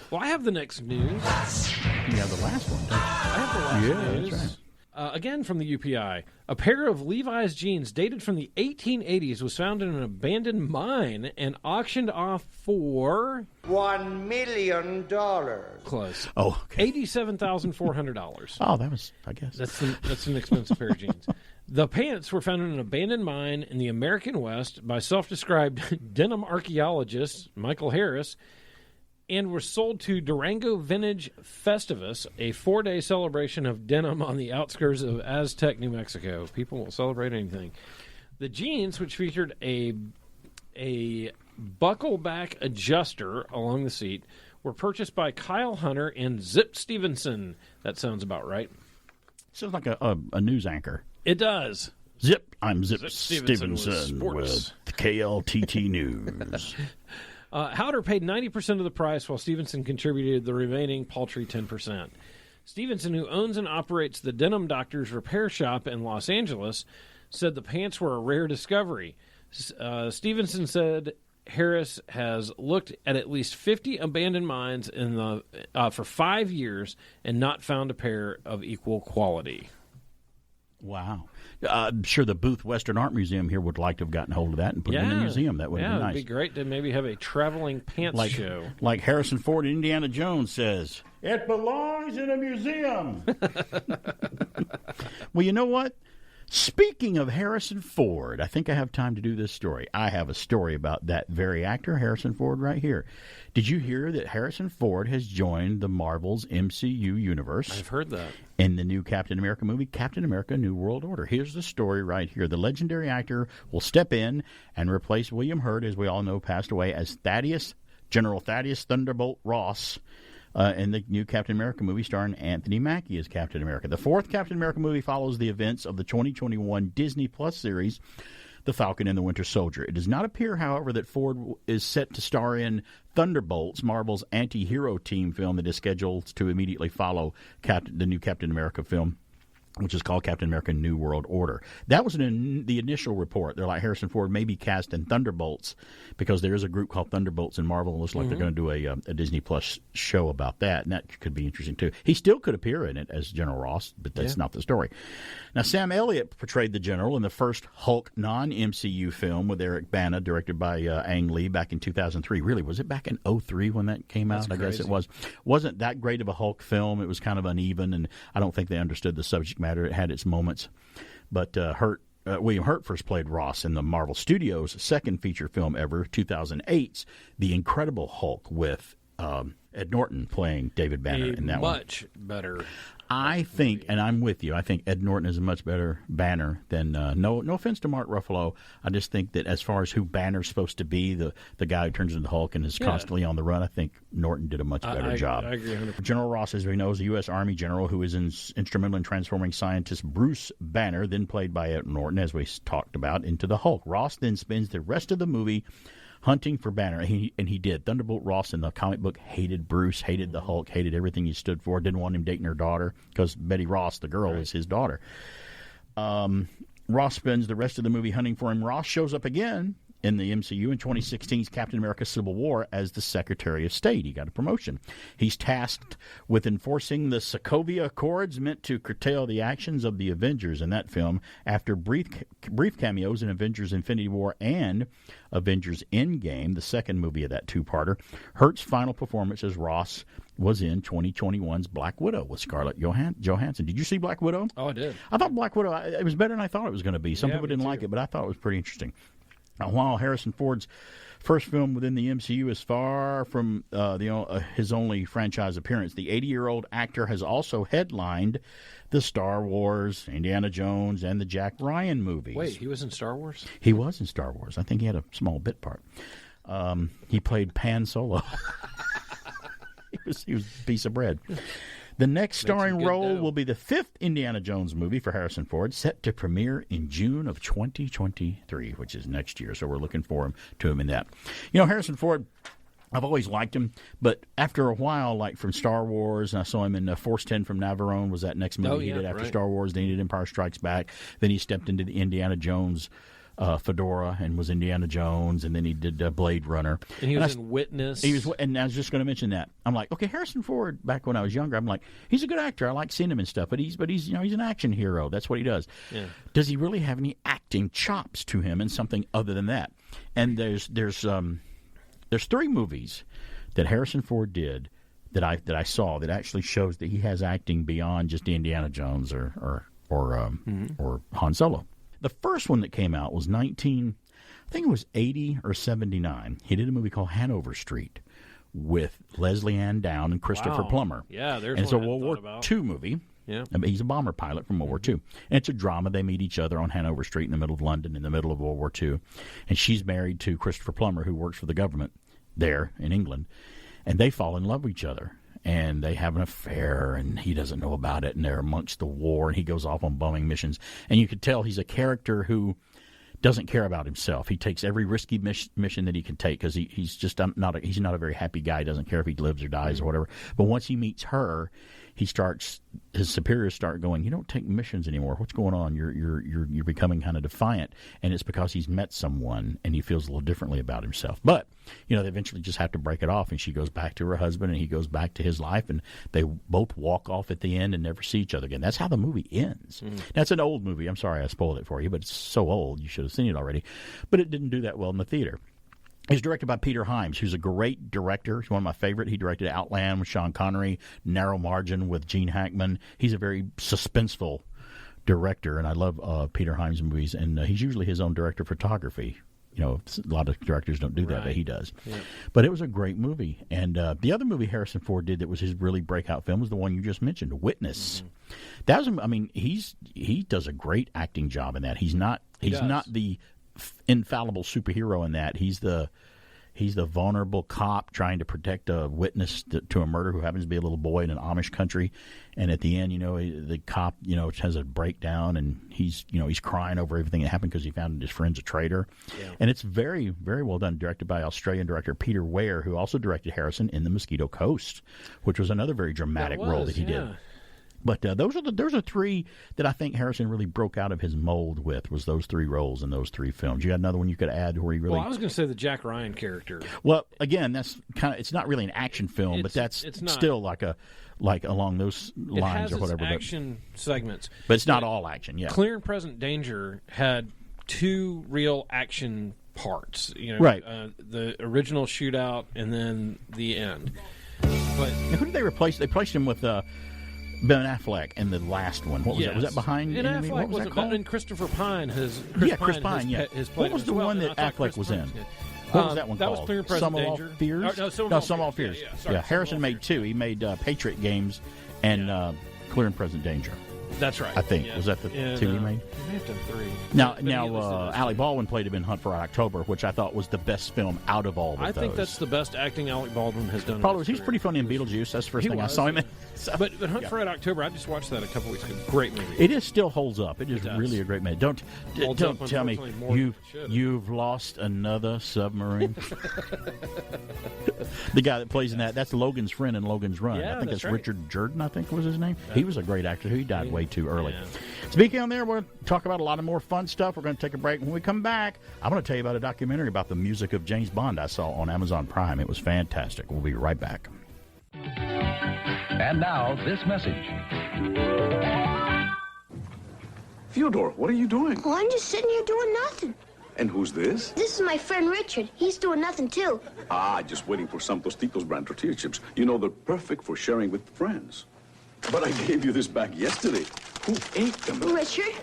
S3: Well, I have the next news.
S1: You have the last one.
S3: I have the last
S1: Yeah,
S3: news.
S1: that's right.
S3: Again from the UPI. A pair of Levi's jeans dated from the 1880s was found in an abandoned mine and auctioned off for
S15: $1 million.
S3: close.
S1: Oh, okay.
S3: $87,400.
S1: Oh, that was, I guess.
S3: That's an expensive pair of jeans. The pants were found in an abandoned mine in the American West by self-described denim archaeologist Michael Harris, and were sold to Durango Vintage Festivus, a 4-day celebration of denim on the outskirts of Aztec, New Mexico. People will celebrate anything. The jeans, which featured a buckle-back adjuster along the seat, were purchased by Kyle Hunter and Zip Stevenson. That sounds about right.
S1: Sounds like a news anchor.
S3: It does.
S1: Zip, I'm Zip
S3: Stevenson with
S1: Stevenson
S3: sports.
S1: with KLTT News.
S3: Howder paid 90% of the price, while Stevenson contributed the remaining paltry 10%. Stevenson, who owns and operates the Denim Doctors repair shop in Los Angeles, said the pants were a rare discovery. Stevenson said Harris has looked at least 50 abandoned mines for 5 years and not found a pair of equal quality.
S1: Wow. I'm sure the Booth Western Art Museum here would like to have gotten hold of that and put it in the museum. That would have been nice.
S3: It'd be great to maybe have a traveling pants show.
S1: Like Harrison Ford in Indiana Jones says, it belongs in a museum. Well, you know what? Speaking of Harrison Ford, I think I have time to do this story. I have a story about that very actor, Harrison Ford, right here. Did you hear that Harrison Ford has joined the Marvel's MCU universe?
S3: I've heard that.
S1: In the new Captain America movie, Captain America New World Order. Here's the story right here. The legendary actor will step in and replace William Hurt, as we all know, passed away, as General Thaddeus Thunderbolt Ross, in the new Captain America movie starring Anthony Mackie as Captain America. The fourth Captain America movie follows the events of the 2021 Disney Plus series, The Falcon and the Winter Soldier. It does not appear, however, that Ford is set to star in Thunderbolts, Marvel's anti-hero team film that is scheduled to immediately follow the new Captain America film, which is called Captain America New World Order. That was the initial report. They're like, Harrison Ford may be cast in Thunderbolts because there is a group called Thunderbolts in Marvel. It looks like they're going to do a Disney Plus show about that, and that could be interesting too. He still could appear in it as General Ross, but that's not the story. Now, Sam Elliott portrayed the General in the first Hulk non-MCU film with Eric Bana, directed by Ang Lee back in 2003. Really, was it back in 2003 when that came out?
S3: That's
S1: I guess
S3: crazy.
S1: it was. Wasn't that great of a Hulk film. It was kind of uneven, and I don't think they understood the subject matter. It had its moments. But William Hurt first played Ross in the Marvel Studios' second feature film ever, 2008's The Incredible Hulk, with Ed Norton playing David Banner in that one.
S3: Much better.
S1: I think, and I'm with you, I think Ed Norton is a much better Banner than, no offense to Mark Ruffalo, I just think that as far as who Banner's supposed to be, the guy who turns into the Hulk and is constantly on the run, I think Norton did a much better job.
S3: I agree 100%.
S1: General Ross, as we know, is a U.S. Army general who is instrumental in transforming scientist Bruce Banner, then played by Ed Norton, as we talked about, into the Hulk. Ross then spends the rest of the movie hunting for Banner. And he did. Thunderbolt Ross in the comic book hated Bruce, hated the Hulk, hated everything he stood for, didn't want him dating her daughter because Betty Ross, the girl, is his daughter. Ross spends the rest of the movie hunting for him. Ross shows up again in the MCU in 2016's Captain America Civil War as the Secretary of State. He got a promotion. He's tasked with enforcing the Sokovia Accords meant to curtail the actions of the Avengers in that film after brief cameos in Avengers Infinity War and Avengers Endgame, the second movie of that two-parter. Hurt's final performance as Ross was in 2021's Black Widow with Scarlett Johansson. Did you see Black Widow?
S3: Oh, I did.
S1: I thought Black Widow, it was better than I thought it was going to be. Some people didn't like it, but I thought it was pretty interesting. Now, while Harrison Ford's first film within the MCU is far from his only franchise appearance, the 80-year-old actor has also headlined the Star Wars, Indiana Jones, and the Jack Ryan movies.
S3: Wait, he was in Star Wars?
S1: He was in Star Wars. I think he had a small bit part. He played Han Solo. He was a piece of bread. The next starring role will be the fifth Indiana Jones movie for Harrison Ford, set to premiere in June of 2023, which is next year. So we're looking forward to him in that. You know, Harrison Ford, I've always liked him, but after a while, like from Star Wars, and I saw him in Force 10 from Navarone, was that next movie he did after Star Wars. Then he did Empire Strikes Back. Then he stepped into the Indiana Jones fedora and was Indiana Jones, and then he did Blade Runner.
S3: And he was in Witness.
S1: And I was just going to mention that. I'm like, okay, Harrison Ford. Back when I was younger, I'm like, he's a good actor. I like seeing him and stuff. But he's he's an action hero. That's what he does. Yeah. Does he really have any acting chops to him and something other than that? And there's three movies that Harrison Ford did that I saw that actually shows that he has acting beyond just Indiana Jones or Han Solo. The first one that came out was 80 or 79. He did a movie called Hanover Street with Leslie Ann Down and Christopher Plummer.
S3: Yeah, there's
S1: and it's a
S3: one
S1: World War II movie.
S3: Yeah.
S1: I mean, he's a bomber pilot from World War II. And it's a drama. They meet each other on Hanover Street in the middle of London in the middle of World War II. And she's married to Christopher Plummer, who works for the government there in England. And they fall in love with each other. And they have an affair, and he doesn't know about it, and they're amongst the war, and he goes off on bombing missions. And you could tell he's a character who doesn't care about himself. He takes every risky mission that he can take because he's just not a very happy guy. He doesn't care if he lives or dies or whatever. But once he meets her, his superiors start going, you don't take missions anymore. What's going on? You're becoming kind of defiant. And it's because he's met someone and he feels a little differently about himself. But, they eventually just have to break it off, and she goes back to her husband and he goes back to his life, and they both walk off at the end and never see each other again. That's how the movie ends. That's an old movie. I'm sorry I spoiled it for you, but it's so old. You should have seen it already. But it didn't do that well in the theater. It's directed by Peter Hyams, who's a great director. He's one of my favorite. He directed Outland with Sean Connery, Narrow Margin with Gene Hackman. He's a very suspenseful director, and I love Peter Hyams' movies. And he's usually his own director of photography. A lot of directors don't do that, but he does. Yeah. But it was a great movie. And the other movie Harrison Ford did that was his really breakout film was the one you just mentioned, Witness. Mm-hmm. That was, he does a great acting job in that. He's not the infallible superhero in that. He's the vulnerable cop trying to protect a witness to a murder who happens to be a little boy in an Amish country. And at the end, the cop, has a breakdown, and he's crying over everything that happened because he found his friend's a traitor. Yeah. And it's very, very well done, directed by Australian director Peter Weir, who also directed Harrison in The Mosquito Coast, which was another very dramatic role that he did. But those are three that I think Harrison really broke out of his mold with, was those three roles in those three films. You got another one you could add where he really...
S3: Well, I was going to say the Jack Ryan character.
S1: Well, again, that's it's not really an action film, but it's still like along those lines or whatever.
S3: It has action segments.
S1: But it's not all action, yeah.
S3: Clear and Present Danger had two real action parts.
S1: Right.
S3: The original shootout and then the end. But
S1: now, who did they replace? They replaced him with... Ben Affleck in the last one. What was that? Was that behind?
S3: Ben Affleck what was that called? And Christopher Pine has.
S1: Chris Pine. What was the one that Affleck was in? What was that one called?
S3: That was Clear and Present Danger.
S1: All Fears? No, Some All Fears. Yeah, Harrison made two. He made Patriot Games and Clear and Present Danger.
S3: That's right.
S1: I think.
S3: Yeah.
S1: Was that the two you made?
S3: You may have done 3.
S1: Now,
S3: But he at least did
S1: Alec Baldwin played him in Hunt for Red October, which I thought was the best film out of all of those.
S3: I think that's the best acting Alec Baldwin has done.
S1: Probably. He's pretty funny in Beetlejuice. That's the first thing I saw him in. So,
S3: but Hunt for Red October, I just watched that a couple weeks ago. Great movie.
S1: It still holds up. It is really a great movie. Don't tell me you've lost another submarine. The guy that plays in that's Logan's friend in Logan's Run.
S3: Yeah,
S1: I think
S3: that's
S1: that's
S3: right.
S1: Richard Jordan, I think was his name. He was a great actor. He died way too early. Yeah. Speaking on there, we're going to talk about a lot of more fun stuff. We're going to take a break. When we come back, I'm going to tell you about a documentary about the music of James Bond I saw on Amazon Prime. It was fantastic. We'll be right back.
S11: And now, this message.
S12: Fyodor, what are you doing?
S10: Well, I'm just sitting here doing nothing.
S12: And who's this?
S10: This is my friend Richard. He's doing nothing, too.
S12: Just waiting for some Tostitos brand tortilla chips. You know, they're perfect for sharing with friends. But I gave you this back yesterday. Who ate them?
S10: Richard?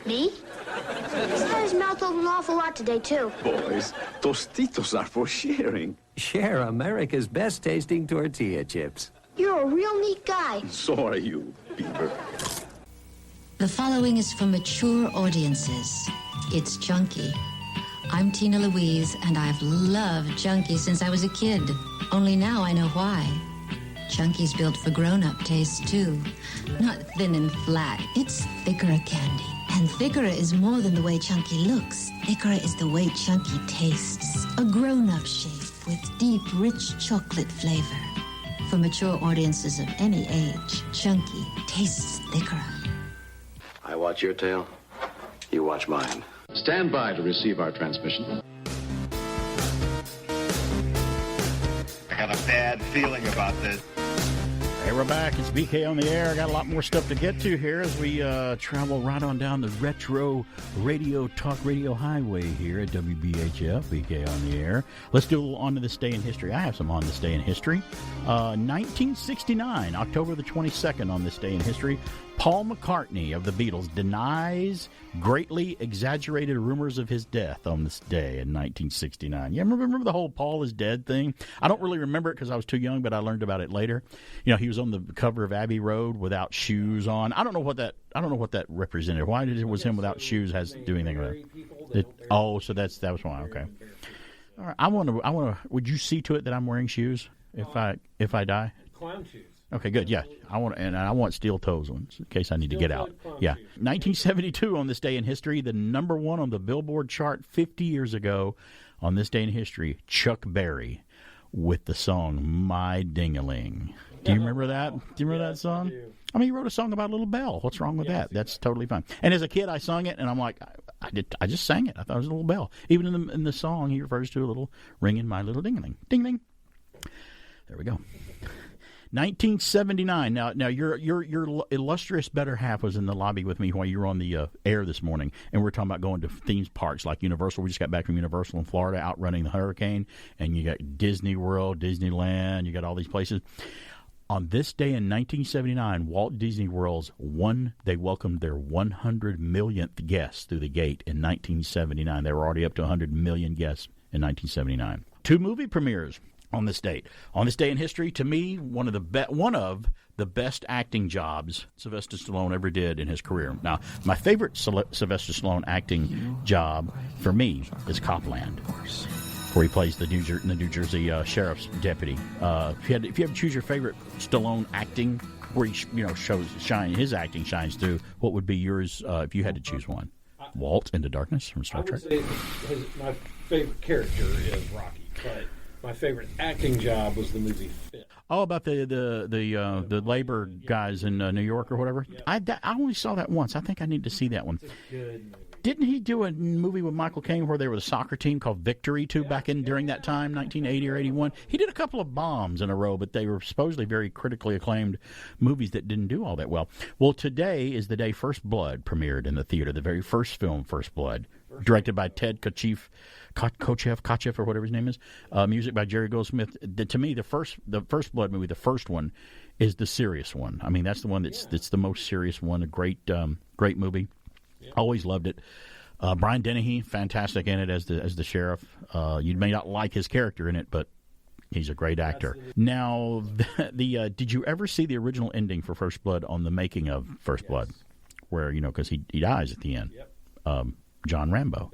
S10: Me? He's had his mouth open an awful lot today, too.
S12: Boys, Tostitos are for sharing.
S20: Share America's best tasting tortilla chips.
S10: You're a real neat guy.
S12: So are you, Beaver.
S21: The following is for mature audiences. It's Junkie. I'm Tina Louise, and I've loved Junkie since I was a kid. Only now I know why. Junkie's built for grown-up taste, too. Not thin and flat. It's Thicora candy. And Thicora is more than the way Chunky looks. Thicora is the way Chunky tastes. A grown-up shape with deep, rich chocolate flavor. For mature audiences of any age, Chunky tastes Thicora.
S2: I watch your tail. You watch mine. Stand by to receive our transmission.
S22: I got a bad feeling about this.
S1: Hey, we're back. It's BK on the air. I got a lot more stuff to get to here as we travel right on down the retro radio talk radio highway here at WBHF. BK on the air. Let's do a little on to this day in history. I have some on this day in history. 1969, October the 22nd on this day in history. Paul McCartney of the Beatles denies greatly exaggerated rumors of his death on this day in 1969. You remember the whole Paul is dead thing? I don't really remember it because I was too young, but I learned about it later. You know, he was on the cover of Abbey Road without shoes on. I don't know what that represented. Why did it was him without shoes has to do anything with it? So that was why. Okay. All right. I want to. Would you see to it that I'm wearing shoes if I die?
S3: Clown shoes.
S1: Okay, good. Yeah, I want steel toes ones in case I need to get out. Yeah, 1972 on this day in history, the number one on the Billboard chart 50 years ago. On this day in history, Chuck Berry with the song "My Ding-a-Ling." Do you remember that? Do you remember that song? I mean, he wrote a song about a little bell. What's wrong with that? That's totally fine. And as a kid, I sung it, and I'm like, I just sang it. I thought it was a little bell. Even in the song, he refers to a little ringing my little ding-a-ling, ding-a-ling. There we go. 1979. Now your illustrious better half was in the lobby with me while you were on the air this morning, and we're talking about going to theme parks like Universal. We just got back from Universal in Florida, outrunning the hurricane, and you got Disney World, Disneyland, you got all these places. On this day in 1979, Walt Disney World's they welcomed their 100 millionth guest through the gate in 1979. They were already up to 100 million guests in 1979. 2 movie premieres on this date. On this day in history, to me, one of the best acting jobs Sylvester Stallone ever did in his career. Now, my favorite Sylvester Stallone acting job for me is Copland, where he plays the New Jersey sheriff's deputy. If you had to choose your favorite Stallone acting, where he his acting shines through, what would be yours if you had to choose one? Walt Into Darkness from Star Trek.
S3: I would say my favorite character is Rocky, but my favorite acting job was the movie Fit.
S1: Oh, about the labor guys in New York or whatever. Yeah. I only saw that once. I think I need to see that one.
S3: It's a good movie.
S1: Didn't he do a movie with Michael Caine where they were the soccer team called Victory during that time, 1980 or 81? He did a couple of bombs in a row, but they were supposedly very critically acclaimed movies that didn't do all that well. Well, today is the day First Blood premiered in the theater, the very first film, First Blood, directed by Ted Kotcheff or whatever his name is. Music by Jerry Goldsmith. To me, the first Blood movie, the first one, is the serious one. I mean, that's the one that's the most serious one. A great movie. Yeah. Always loved it. Brian Dennehy, fantastic in it as the sheriff. You may not like his character in it, but He's a great actor. Now, did you ever see the original ending for First Blood on the making of First Blood? Where, because he dies at the end. Yep. John Rambo.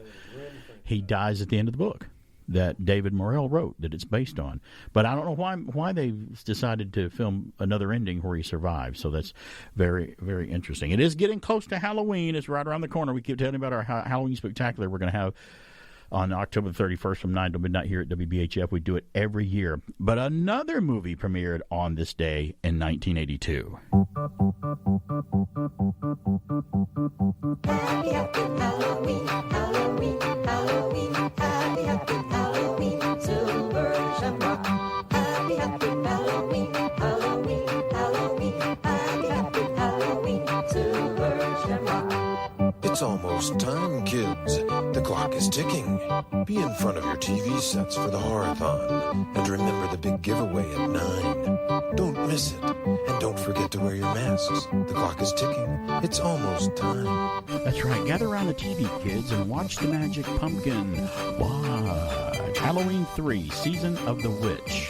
S1: He dies at the end of the book that David Morrell wrote, that it's based on. But I don't know why they decided to film another ending where he survives. So that's very, very interesting. It is getting close to Halloween. It's right around the corner. We keep telling you about our Halloween Spectacular we're going to have on October 31st from 9 to midnight here at WBHF. We do it every year. But another movie premiered on this day in 1982.
S10: Happy, happy Halloween, Halloween, Halloween, happy, happy Halloween, Silver Shamrock. Happy, happy Halloween, Halloween, Halloween, happy, happy Halloween, Silver Shamrock.
S8: It's almost time, kids. The clock is ticking. Be in front of your TV sets for the Horathon. And remember the big giveaway at 9. Don't miss it. And don't forget to wear your masks. The clock is ticking. It's almost time.
S1: That's right. Gather around the TV, kids, and watch the Magic Pumpkin. Watch Halloween 3, Season of the Witch.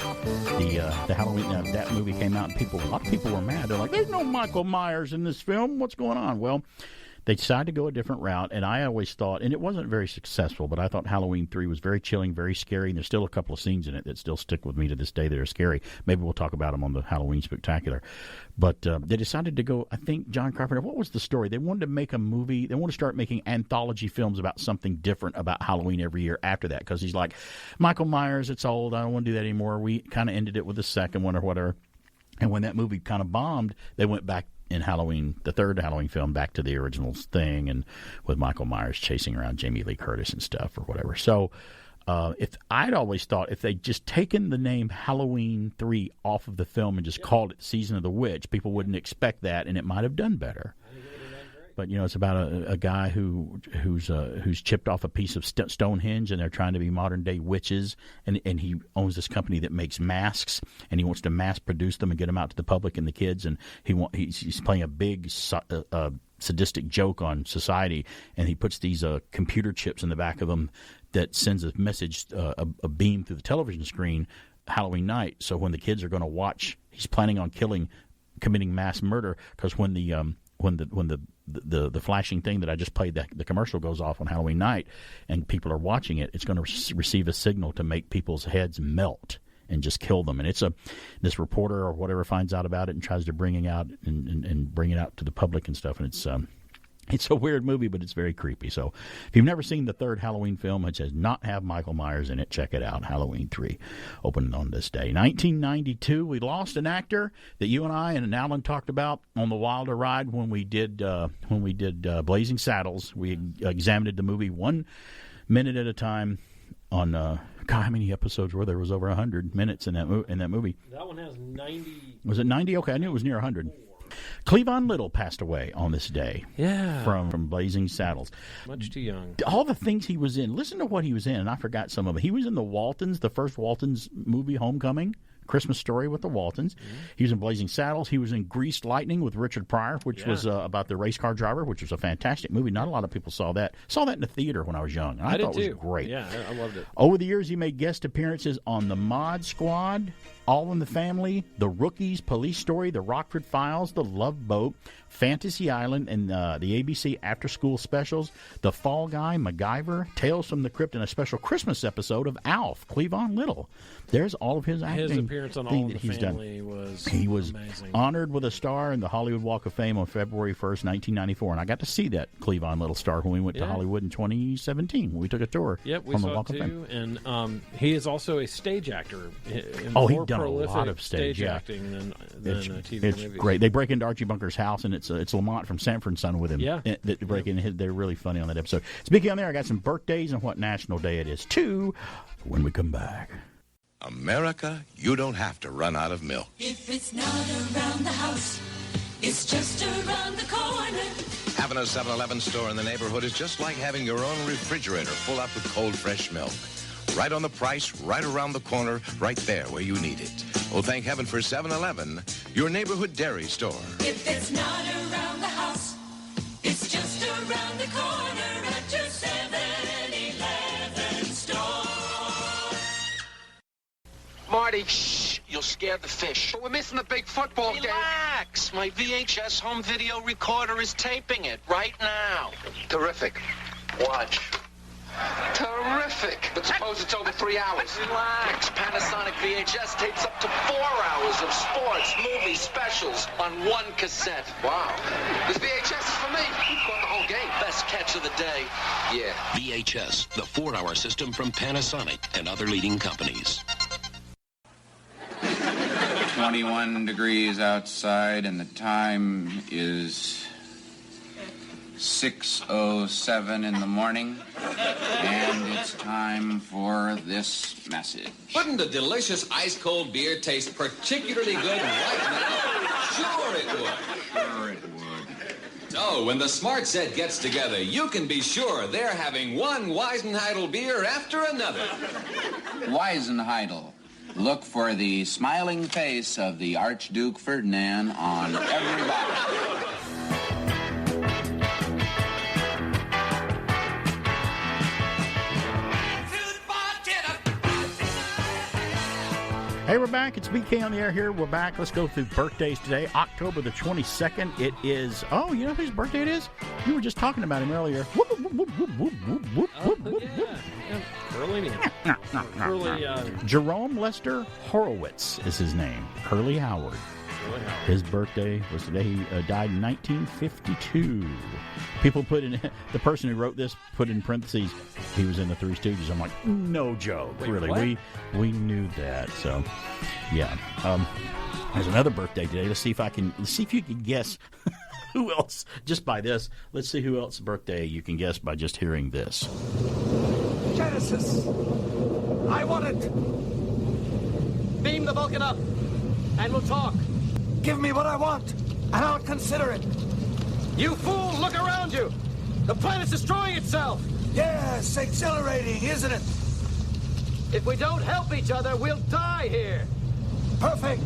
S1: The Halloween, that movie came out, and a lot of people were mad. They're like, there's no Michael Myers in this film. What's going on? Well, they decided to go a different route, and I always thought, and it wasn't very successful, but I thought Halloween 3 was very chilling, very scary, and there's still a couple of scenes in it that still stick with me to this day that are scary. Maybe we'll talk about them on the Halloween Spectacular. But they decided to go, I think, John Carpenter, what was the story? They wanted to make a movie. They wanted to start making anthology films about something different about Halloween every year after that, because he's like, Michael Myers, it's old. I don't want to do that anymore. We kind of ended it with the second one or whatever. And when that movie kind of bombed, they went back in Halloween, the third Halloween film, back to the original thing, and with Michael Myers chasing around Jamie Lee Curtis and stuff or whatever. So I'd always thought if they'd just taken the name Halloween 3 off of the film and just called it Season of the Witch, people wouldn't expect that, and it might have done better. But, it's about a guy who's chipped off a piece of Stonehenge, and they're trying to be modern-day witches, and he owns this company that makes masks, and he wants to mass-produce them and get them out to the public and the kids, and he's playing a big sadistic joke on society, and he puts these computer chips in the back of them that sends a message, a beam through the television screen Halloween night, so when the kids are going to watch, he's planning on committing mass murder, because when the flashing thing that I just played, the commercial goes off on Halloween night and people are watching it, it's going to receive a signal to make people's heads melt and just kill them. And it's this reporter or whatever finds out about it and tries to bring it out and bring it out to the public and stuff. And it's a weird movie, but it's very creepy. So if you've never seen the third Halloween film, it does not have Michael Myers in it, check it out. Halloween 3, opening on this day. 1992, we lost an actor that you and I and Alan talked about on the Wilder ride when we did Blazing Saddles. We examined the movie 1 minute at a time on God, how many episodes were there? It was over 100 minutes in that movie.
S3: That one has 90.
S1: Was it 90? Okay, I knew it was near 100. Cleavon Little passed away on this day.
S3: Yeah.
S1: From Blazing Saddles.
S3: Much too young.
S1: All the things he was in. Listen to what he was in, and I forgot some of it. He was in the Waltons, the first Waltons movie, Homecoming. Christmas Story with the Waltons. He was in Blazing Saddles. He was in Greased Lightning with Richard Pryor, which was about the race car driver, which was a fantastic movie. Not a lot of people saw that. Saw that in the theater when I was young. I thought it was great.
S3: Yeah, I loved it.
S1: Over the years, he made guest appearances on The Mod Squad, All in the Family, The Rookies, Police Story, The Rockford Files, The Love Boat, Fantasy Island, and the ABC after-school specials, The Fall Guy, MacGyver, Tales from the Crypt, and a special Christmas episode of Alf, Cleavon Little. There's all of his acting.
S3: His appearance on All in the Family was amazing.
S1: He was honored with a star in the Hollywood Walk of Fame on February 1st, 1994, and I got to see that Cleavon Little star when we went to Hollywood in 2017 when we took a tour
S3: we
S1: on the
S3: saw
S1: Walk
S3: it
S1: of Fame.
S3: And he is also a stage actor.
S1: He'd done a lot of stage
S3: acting than TV
S1: it's
S3: movies.
S1: Great. They break into Archie Bunker's house, and it's Lamont from Sanford & Son with him.
S3: Yeah.
S1: That break in. They're really funny on that episode. Speaking on there, I got some birthdays and what national day it is, too, when we come back.
S9: America, you don't have to run out of milk.
S10: If it's not around the house, it's just around the corner.
S9: Having a 7-Eleven store in the neighborhood is just like having your own refrigerator full up with cold, fresh milk. Right on the price, right around the corner, right there where you need it. Well, thank heaven for 7-Eleven, your neighborhood dairy store.
S10: If it's not around the house, it's just around the corner at your 7-Eleven store.
S7: Marty, already. Shh, you'll scare the fish. But we're missing the big football game. Relax. My VHS home video recorder is taping it right now. Terrific. Watch. Terrific. But suppose it's over 3 hours. Relax. Panasonic VHS tapes up to 4 hours of sports, movies, specials on one cassette. Wow. This VHS is for me. You caught the whole game. Best catch of the day. Yeah.
S6: VHS, the 4-hour system from Panasonic and other leading companies.
S13: 21 degrees outside, and the time is 6:07 in the morning, and it's time for this message.
S23: Wouldn't a delicious ice-cold beer taste particularly good right now? Sure it would.
S13: Sure it would.
S23: So, when the Smart Set gets together, you can be sure they're having one Weisenheidel beer after another.
S13: Weisenheidel. Look for the smiling face of the Archduke Ferdinand on every bottle.
S1: Hey, we're back. It's BK on the air here. We're back. Let's go through birthdays today. October the 22nd. It is, oh, you know whose birthday it is? You were just talking about him earlier. Whoop, whoop, whoop, whoop, whoop, whoop, whoop, whoop, whoop, whoop. Jerome Lester Horowitz is his name. Curly Howard. His birthday was today. He died in 1952. People put in, the person who wrote this put in parentheses, he was in the Three Stooges. I'm like, no joke.
S3: Wait,
S1: really.
S3: what?
S1: We knew that. So, yeah. There's another birthday today. Let's see if you can guess who else, just by this. Let's see who else's birthday you can guess by just hearing this.
S24: Genesis, I want it. Beam the Vulcan up, and we'll talk. Give me what I want, and I'll consider it. You fool, look around you. The planet's destroying itself. Yes, exhilarating, isn't it? If we don't help each other, we'll die here. Perfect.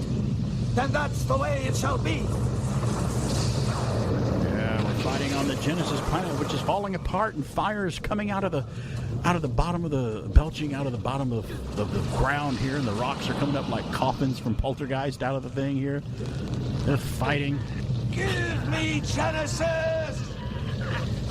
S24: Then that's the way it shall be.
S1: Yeah, we're fighting on the Genesis planet, which is falling apart, and fires coming out of the bottom of the, belching out of the bottom of the ground here, and the rocks are coming up like coffins from Poltergeist out of the thing here. They're fighting.
S24: Give me Genesis!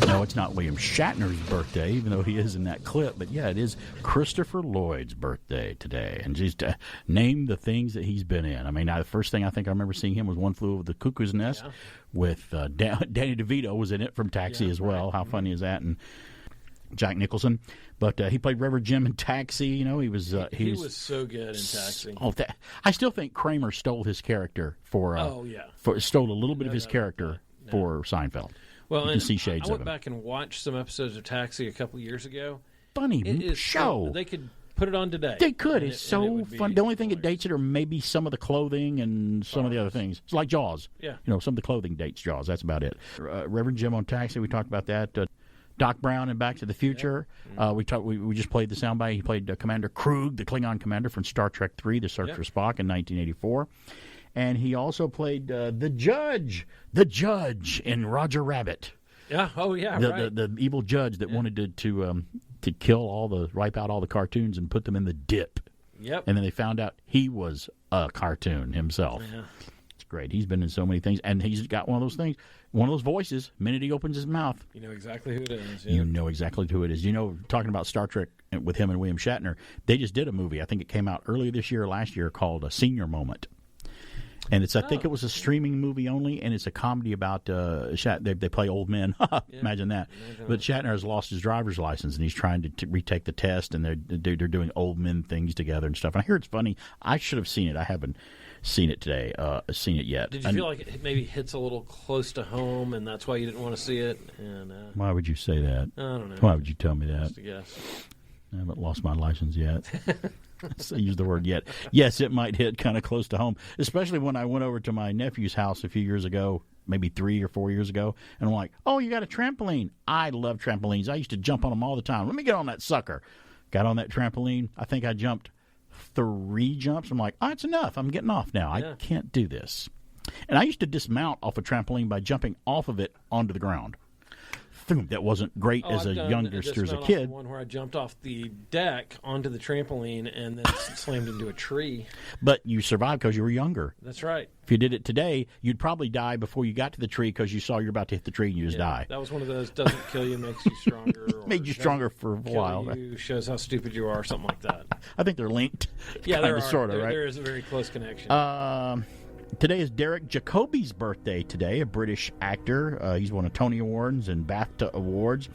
S1: No, it's not William Shatner's birthday, even though he is in that clip. But yeah, it is Christopher Lloyd's birthday today. And just name the things that he's been in. I mean, the first thing I think I remember seeing him was One Flew Over the Cuckoo's Nest with Danny DeVito was in it from Taxi as well. Right. How funny is that? And Jack Nicholson. But he played Reverend Jim in Taxi. You know, he was
S3: so good in Taxi.
S1: I still think Kramer stole his character for stole a little bit of his character for Seinfeld.
S3: Well,
S1: you can see shades of him.
S3: I went back and watched some episodes of Taxi a couple years ago.
S1: Funny show.
S3: They could put it on today.
S1: They could. It's so fun. The only thing that dates it are maybe some of the clothing and some of the other things. It's like Jaws.
S3: Yeah.
S1: You know, some of the clothing dates Jaws. That's about it. Reverend Jim on Taxi, we talked about that. Doc Brown in Back to the Future. Yeah. We just played the soundbite. He played Commander Krug, the Klingon commander from Star Trek III, The Search for Spock in 1984. And he also played the Judge in Roger Rabbit.
S3: Yeah. Oh, yeah. Right.
S1: The evil judge that wanted to wipe out all the cartoons and put them in the dip.
S3: Yep.
S1: And then they found out he was a cartoon himself.
S3: Yeah.
S1: It's great. He's been in so many things, and he's got one of those things, one of those voices. The minute he opens his mouth,
S3: you know exactly who it is. Yeah.
S1: You know exactly who it is. You know, talking about Star Trek with him and William Shatner, they just did a movie. I think it came out earlier this year or last year called A Senior Moment. And I think it was a streaming movie only, and it's a comedy about they play old men. Imagine that. But Shatner has lost his driver's license, and he's trying to retake the test, and they're doing old men things together and stuff. And I hear it's funny. I should have seen it. I haven't seen it today. Seen it yet.
S3: Did you feel like it maybe hits a little close to home, and that's why you didn't want to see it? And
S1: why would you say that?
S3: I don't know.
S1: Why would you tell me that?
S3: Just a guess.
S1: I haven't lost my license yet. I use the word yet. Yes, it might hit kind of close to home, especially when I went over to my nephew's house a few years ago, maybe 3 or 4 years ago, and I'm like, oh, you got a trampoline. I love trampolines. I used to jump on them all the time. Let me get on that sucker. Got on that trampoline. I think I jumped 3 jumps. I'm like, oh, it's enough. I'm getting off now. I can't do this. And I used to dismount off a trampoline by jumping off of it onto the ground. that wasn't great as a youngster, as a kid.
S3: One where I jumped off the deck onto the trampoline and then slammed into a tree.
S1: But you survived because you were younger.
S3: That's right.
S1: If you did it today, you'd probably die before you got to the tree because you saw you're about to hit the tree and you just die.
S3: That was one of those doesn't kill you, makes you stronger. Or
S1: made you stronger for a while.
S3: You, shows how stupid you are, something like that.
S1: I think they're linked.
S3: Yeah,
S1: kind of, sort of, right?
S3: There is a very close connection.
S1: Today is Derek Jacobi's birthday today, a British actor. He's won a Tony Awards and BAFTA Awards.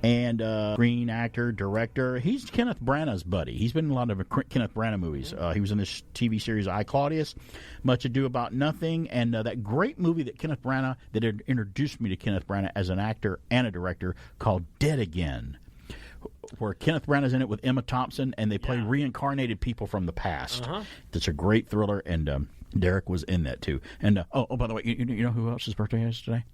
S1: And screen actor, director. He's Kenneth Branagh's buddy. He's been in a lot of Kenneth Branagh movies. He was in this TV series, I, Claudius, Much Ado About Nothing, and that great movie that Kenneth Branagh, that introduced me to Kenneth Branagh as an actor and a director, called Dead Again, where Kenneth Branagh's in it with Emma Thompson, and they play reincarnated people from the past. It's a great thriller, and Derek was in that too. And by the way, you know who else's birthday is today?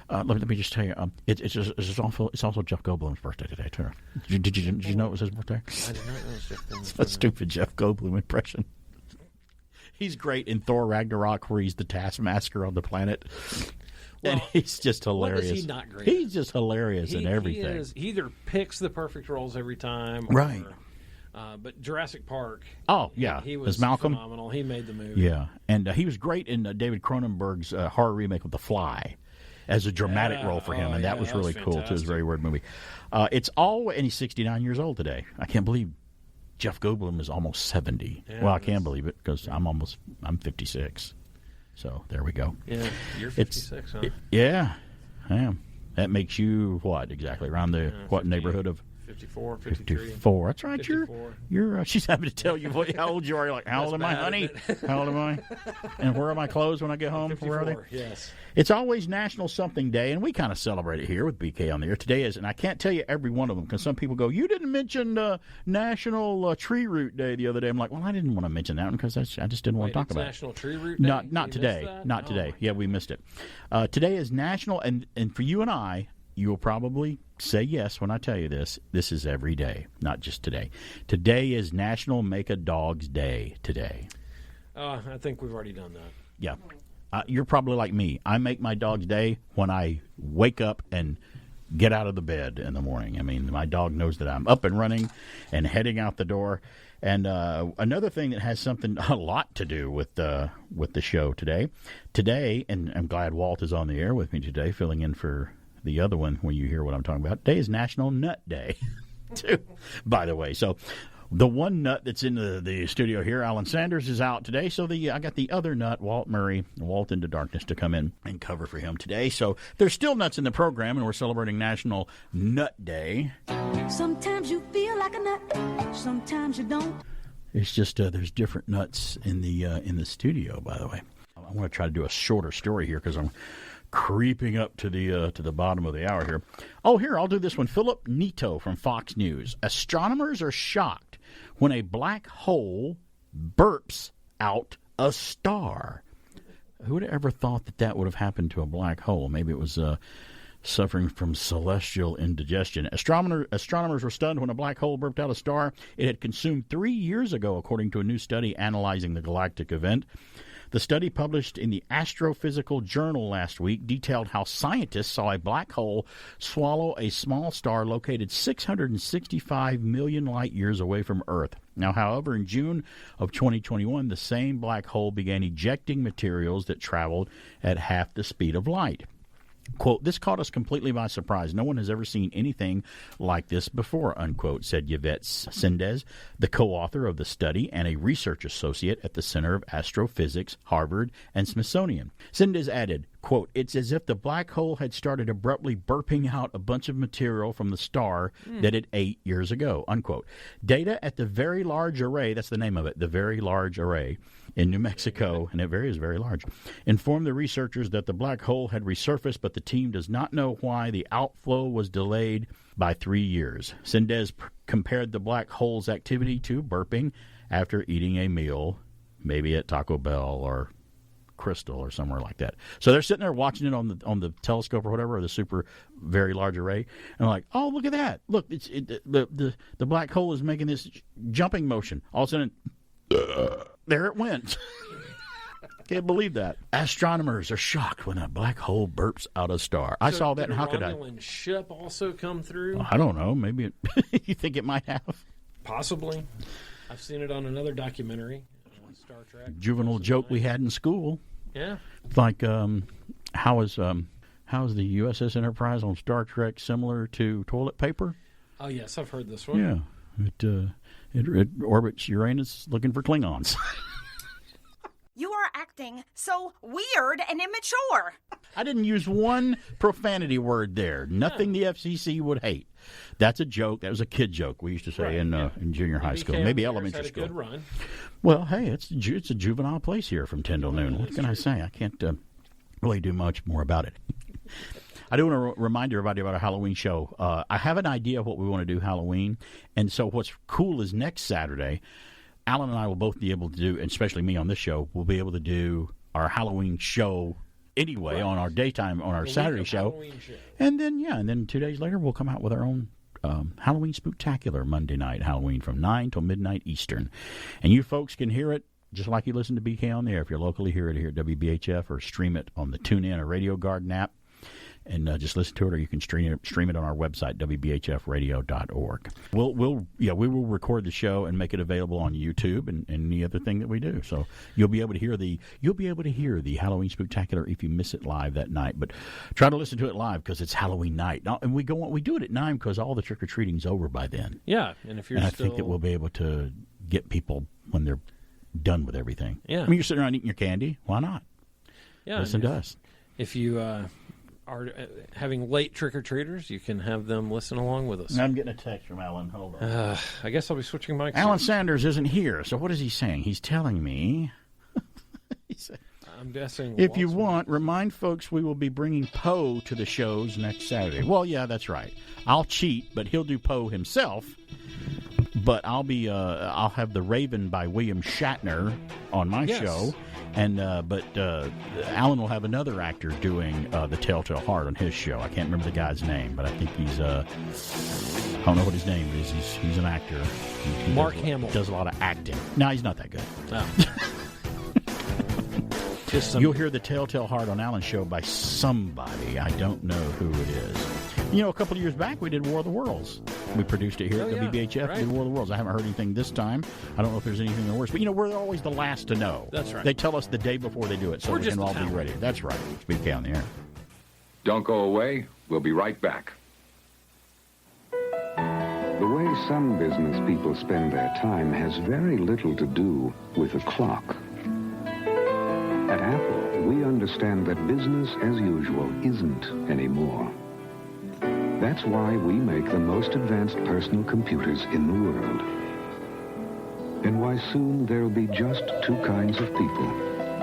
S1: Let me just tell you, it's also Jeff Goldblum's birthday today too. Did you know it was his birthday?
S3: I did not know it was Jeff Goldblum's
S1: birthday. A stupid Jeff Goldblum impression. He's great in Thor Ragnarok, where he's the Taskmaster on the planet. Well, and he's just hilarious.
S3: What is he not great?
S1: He's just hilarious in everything.
S3: He either picks the perfect roles every time,
S1: right?
S3: But Jurassic Park.
S1: Oh yeah,
S3: he was
S1: Malcolm
S3: phenomenal. He made the movie.
S1: Yeah, and he was great in David Cronenberg's horror remake of The Fly, as a dramatic role for him, and that was really cool too. It was a very weird movie. And he's 69 years old today. I can't believe Jeff Goldblum is almost 70. Yeah, well, I can believe it because I'm 56. So there we go.
S3: Yeah, you're 56, huh?
S1: Yeah, I am. That makes you what exactly around the 50, neighborhood of
S3: 54, 53.
S1: 54. That's right.
S3: 54.
S1: You're. She's having to tell you how old you are. You're like, how old am I, honey? How old am I? And where are my clothes when I get home?
S3: 54,
S1: where are they?
S3: Yes.
S1: It's always National Something Day, and we kind of celebrate it here with BK on the air. Today is, and I can't tell you every one of them because some people go, "You didn't mention National Tree Root Day the other day." I'm like, well, I didn't want to mention that one because I just didn't want to talk about
S3: National
S1: it.
S3: Tree Root Day?
S1: Not today. Not today. Yeah, we missed it. Today is National, and for you and I, you will probably say yes when I tell you this. This is every day, not just today. Today is National Make a Dog's Day today.
S3: I think we've already done that.
S1: Yeah. You're probably like me. I make my dog's day when I wake up and get out of the bed in the morning. I mean, my dog knows that I'm up and running and heading out the door. And another thing that has a lot to do with the show today, and I'm glad Walt is on the air with me today, filling in for the other one when you hear what I'm talking about. Today is National Nut Day, too, by the way. So the one nut that's in the studio here, Alan Sanders, is out today. So I got the other nut, Walt Murray, Walt into Darkness, to come in and cover for him today. So there's still nuts in the program, and we're celebrating National Nut Day.
S4: Sometimes you feel like a nut, sometimes you don't.
S1: It's just there's different nuts in the studio, by the way. I want to try to do a shorter story here because I'm creeping up to the bottom of the hour here. Oh, here, I'll do this one. Philip Nito from Fox News. Astronomers are shocked when a black hole burps out a star. Who would have ever thought that would have happened to a black hole? Maybe it was suffering from celestial indigestion. Astronomers were stunned when a black hole burped out a star it had consumed 3 years ago, according to a new study analyzing the galactic event. The study, published in the Astrophysical Journal last week, detailed how scientists saw a black hole swallow a small star located 665 million light years away from Earth. Now, however, in June of 2021, the same black hole began ejecting materials that traveled at half the speed of light. Quote, "This caught us completely by surprise. No one has ever seen anything like this before," unquote, said Yvette Sendez, the co-author of the study and a research associate at the Center of Astrophysics, Harvard, and Smithsonian. Sendez added, quote, "It's as if the black hole had started abruptly burping out a bunch of material from the star that it ate years ago," unquote. Data at the Very Large Array, that's the name of it, the Very Large Array, in New Mexico, and it is very large, informed the researchers that the black hole had resurfaced, but the team does not know why the outflow was delayed by 3 years. Sendez compared the black hole's activity to burping after eating a meal, maybe at Taco Bell or Crystal or somewhere like that. So they're sitting there watching it on the telescope or whatever, or the super very large array, and like, oh, look at that! Look, the black hole is making this jumping motion. All of a sudden, there it went. Can't believe that. Astronomers are shocked when a black hole burps out a star. I saw that, and how could I?
S3: Did a Romulan ship also come through?
S1: I don't know. Maybe you think it might have?
S3: Possibly. I've seen it on another documentary, Star Trek.
S1: Juvenile joke we had in school.
S3: Yeah.
S1: Like, how is the USS Enterprise on Star Trek similar to toilet paper?
S3: Oh, yes, I've heard this one.
S1: Yeah. It orbits Uranus looking for Klingons.
S5: You are acting so weird and immature.
S1: I didn't use one profanity word there. Nothing the FCC would hate. That's a joke. That was a kid joke we used to say in junior high school, maybe elementary school.
S3: Had a good run.
S1: Well, hey, it's a juvenile place here from 10 till noon. What can I say? I can't really do much more about it. I do want to remind everybody about our Halloween show. I have an idea of what we want to do Halloween, and so what's cool is next Saturday, Alan and I will both be able to do, and especially me on this show, we'll be able to do our Halloween show anyway on our daytime, on our Saturday show. And then 2 days later we'll come out with our own Halloween Spooktacular Monday night Halloween from 9 till midnight Eastern. And you folks can hear it just like you listen to BK on the air. If you're locally, hear it here at WBHF or stream it on the Tunein or Radio Garden app. And just listen to it, or you can stream it on our website, WBHFradio.org. We will record the show and make it available on YouTube and any other thing that we do. So you'll be able to hear the Halloween Spooktacular if you miss it live that night. But try to listen to it live because it's Halloween night. And we do it at 9 because all the trick or treating's over by then.
S3: Yeah, and if you're
S1: I think that we'll be able to get people when they're done with everything.
S3: Yeah,
S1: I mean, you're sitting around eating your candy. Why not?
S3: Yeah,
S1: listen to us.
S3: If you are having late trick-or-treaters, you can have them listen along with us.
S1: I'm getting a text from Alan. Hold on.
S3: I guess I'll be switching mics.
S1: Alan Sanders isn't here, so what is he saying? He's telling me...
S3: I'm guessing...
S1: If you want, remind folks we will be bringing Poe to the shows next Saturday. Well, yeah, that's right. I'll cheat, but he'll do Poe himself. But I'll have The Raven by William Shatner on my show. And but Alan will have another actor doing The Telltale Heart on his show. I can't remember the guy's name, but I think he's I don't know what his name is. He's an actor. He
S3: Mark Hamill
S1: does a lot of acting. No, he's not that good.
S3: Oh.
S1: You'll hear The Telltale Heart on Alan's show by somebody. I don't know who it is. You know, a couple of years back, we did War of the Worlds. We produced it here at WBHF.
S3: Right.
S1: Did War of the Worlds. I haven't heard anything this time. I don't know if there's anything worse. But, we're always the last to know.
S3: That's right.
S1: They tell us the day before they do it, so we can all be ready. That's right. It's BK on the air.
S14: Don't go away. We'll be right back.
S16: The way some business people spend their time has very little to do with a clock. At Apple, we understand that business as usual isn't anymore. That's why we make the most advanced personal computers in the world. And why soon there'll be just two kinds of people.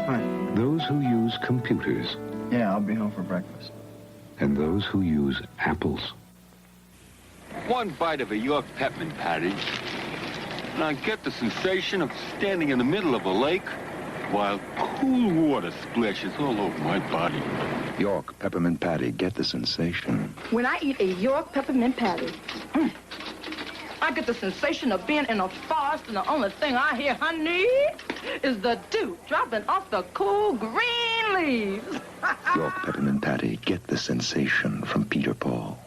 S17: Hi.
S16: Those who use computers.
S17: Yeah, I'll be home for breakfast.
S16: And those who use apples.
S25: One bite of a York peppermint patty, and I get the sensation of standing in the middle of a lake while cool water splashes all over my body.
S16: York peppermint patty, get the sensation.
S26: When I eat a York peppermint patty, I get the sensation of being in a forest, and the only thing I hear, honey, is the dew dropping off the cool green leaves.
S16: York peppermint patty, get the sensation from Peter Paul.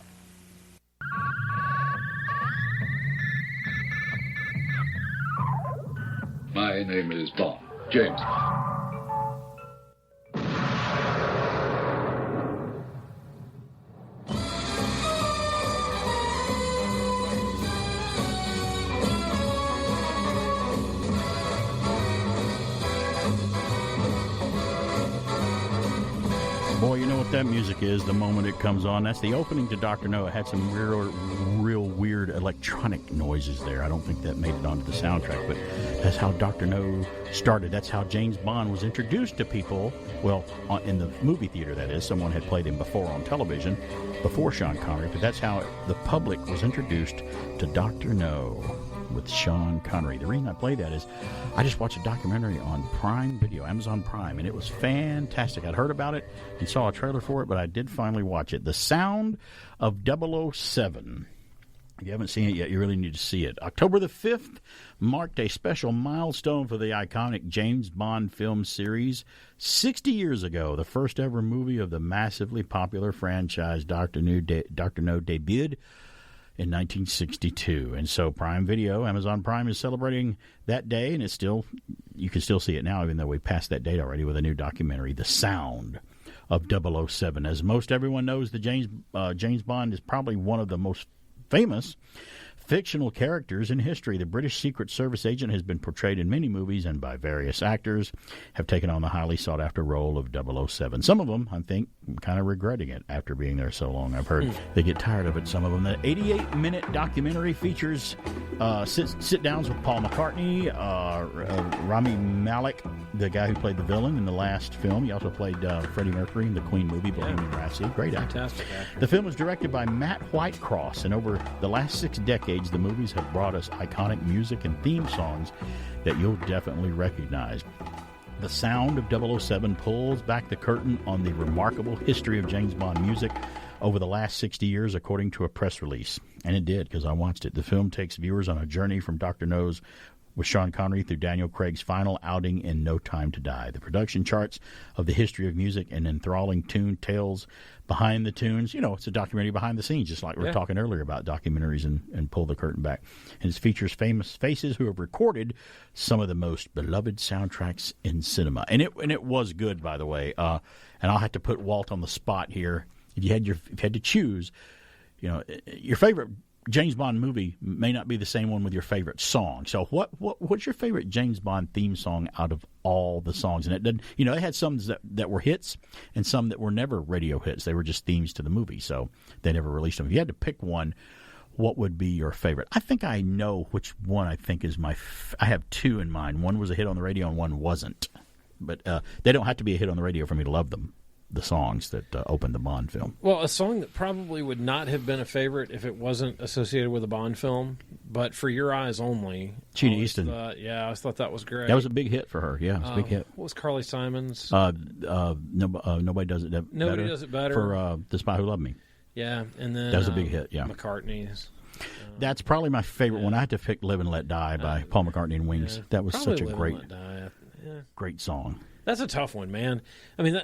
S12: My name is Bond. James.
S1: Boy, you know what that music is the moment it comes on. That's the opening to Dr. No. It had some real weird electronic noises there. I don't think that made it onto the soundtrack, but that's how Dr. No started. That's how James Bond was introduced to people. Well, in the movie theater, that is. Someone had played him before on television, before Sean Connery, but that's how the public was introduced to Dr. No with Sean Connery. The reason I play that is I just watched a documentary on Prime Video, Amazon Prime, and it was fantastic. I'd heard about it and saw a trailer for it, but I did finally watch it. The Sound of 007. If you haven't seen it yet, you really need to see it. October the 5th marked a special milestone for the iconic James Bond film series. 60 years ago, the first ever movie of the massively popular franchise Dr. No debuted in 1962. And so Prime Video, Amazon Prime, is celebrating that day, and you can still see it now, even though we passed that date already, with a new documentary, The Sound of 007. As most everyone knows, the James Bond is probably one of the most famous fictional characters in history. The British Secret Service agent has been portrayed in many movies and by various actors have taken on the highly sought-after role of 007. Some of them, I think, kind of regretting it after being there so long. I've heard they get tired of it, some of them. The 88-minute documentary features sit-downs with Paul McCartney, Rami Malek, the guy who played the villain in the last film. He also played Freddie Mercury in the Queen movie, Bohemian Rhapsody. Great actor.
S3: Fantastic actor.
S1: The film was directed by Matt Whitecross, and over the last 6 decades, the movies have brought us iconic music and theme songs that you'll definitely recognize. The Sound of 007 pulls back the curtain on the remarkable history of James Bond music over the last 60 years, according to a press release. And it did, because I watched it. The film takes viewers on a journey from Dr. No's with Sean Connery through Daniel Craig's final outing in No Time to Die. The production charts of the history of music and enthralling tune tales behind the tunes. You know, it's a documentary behind the scenes, just like we were talking earlier about documentaries and pull the curtain back. And it features famous faces who have recorded some of the most beloved soundtracks in cinema. And it was good, by the way. And I'll have to put Walt on the spot here. If you had to choose, you know, your favorite James Bond movie may not be the same one with your favorite song. So what's your favorite James Bond theme song out of all the songs? And it didn't, you know, they had some that were hits and some that were never radio hits. They were just themes to the movie, so they never released them. If you had to pick one, what would be your favorite? I think I know which one I think is I have 2 in mind. One was a hit on the radio and one wasn't. But they don't have to be a hit on the radio for me to love them, the songs that opened the Bond film.
S3: Well, a song that probably would not have been a favorite if it wasn't associated with a Bond film, but For Your Eyes Only.
S1: Gene Easton.
S3: I always thought that was great.
S1: That was a big hit for her. Yeah, it was a big hit.
S3: What was Carly Simon's?
S1: Nobody Does It Better.
S3: Nobody Does It Better.
S1: For The Spy Who Loved Me.
S3: Yeah, and then...
S1: That was a big hit, yeah.
S3: McCartney's.
S1: That's probably my favorite one. I had to pick Live and Let Die by Paul McCartney and Wings. That was such a great song.
S3: That's a tough one, man. I mean,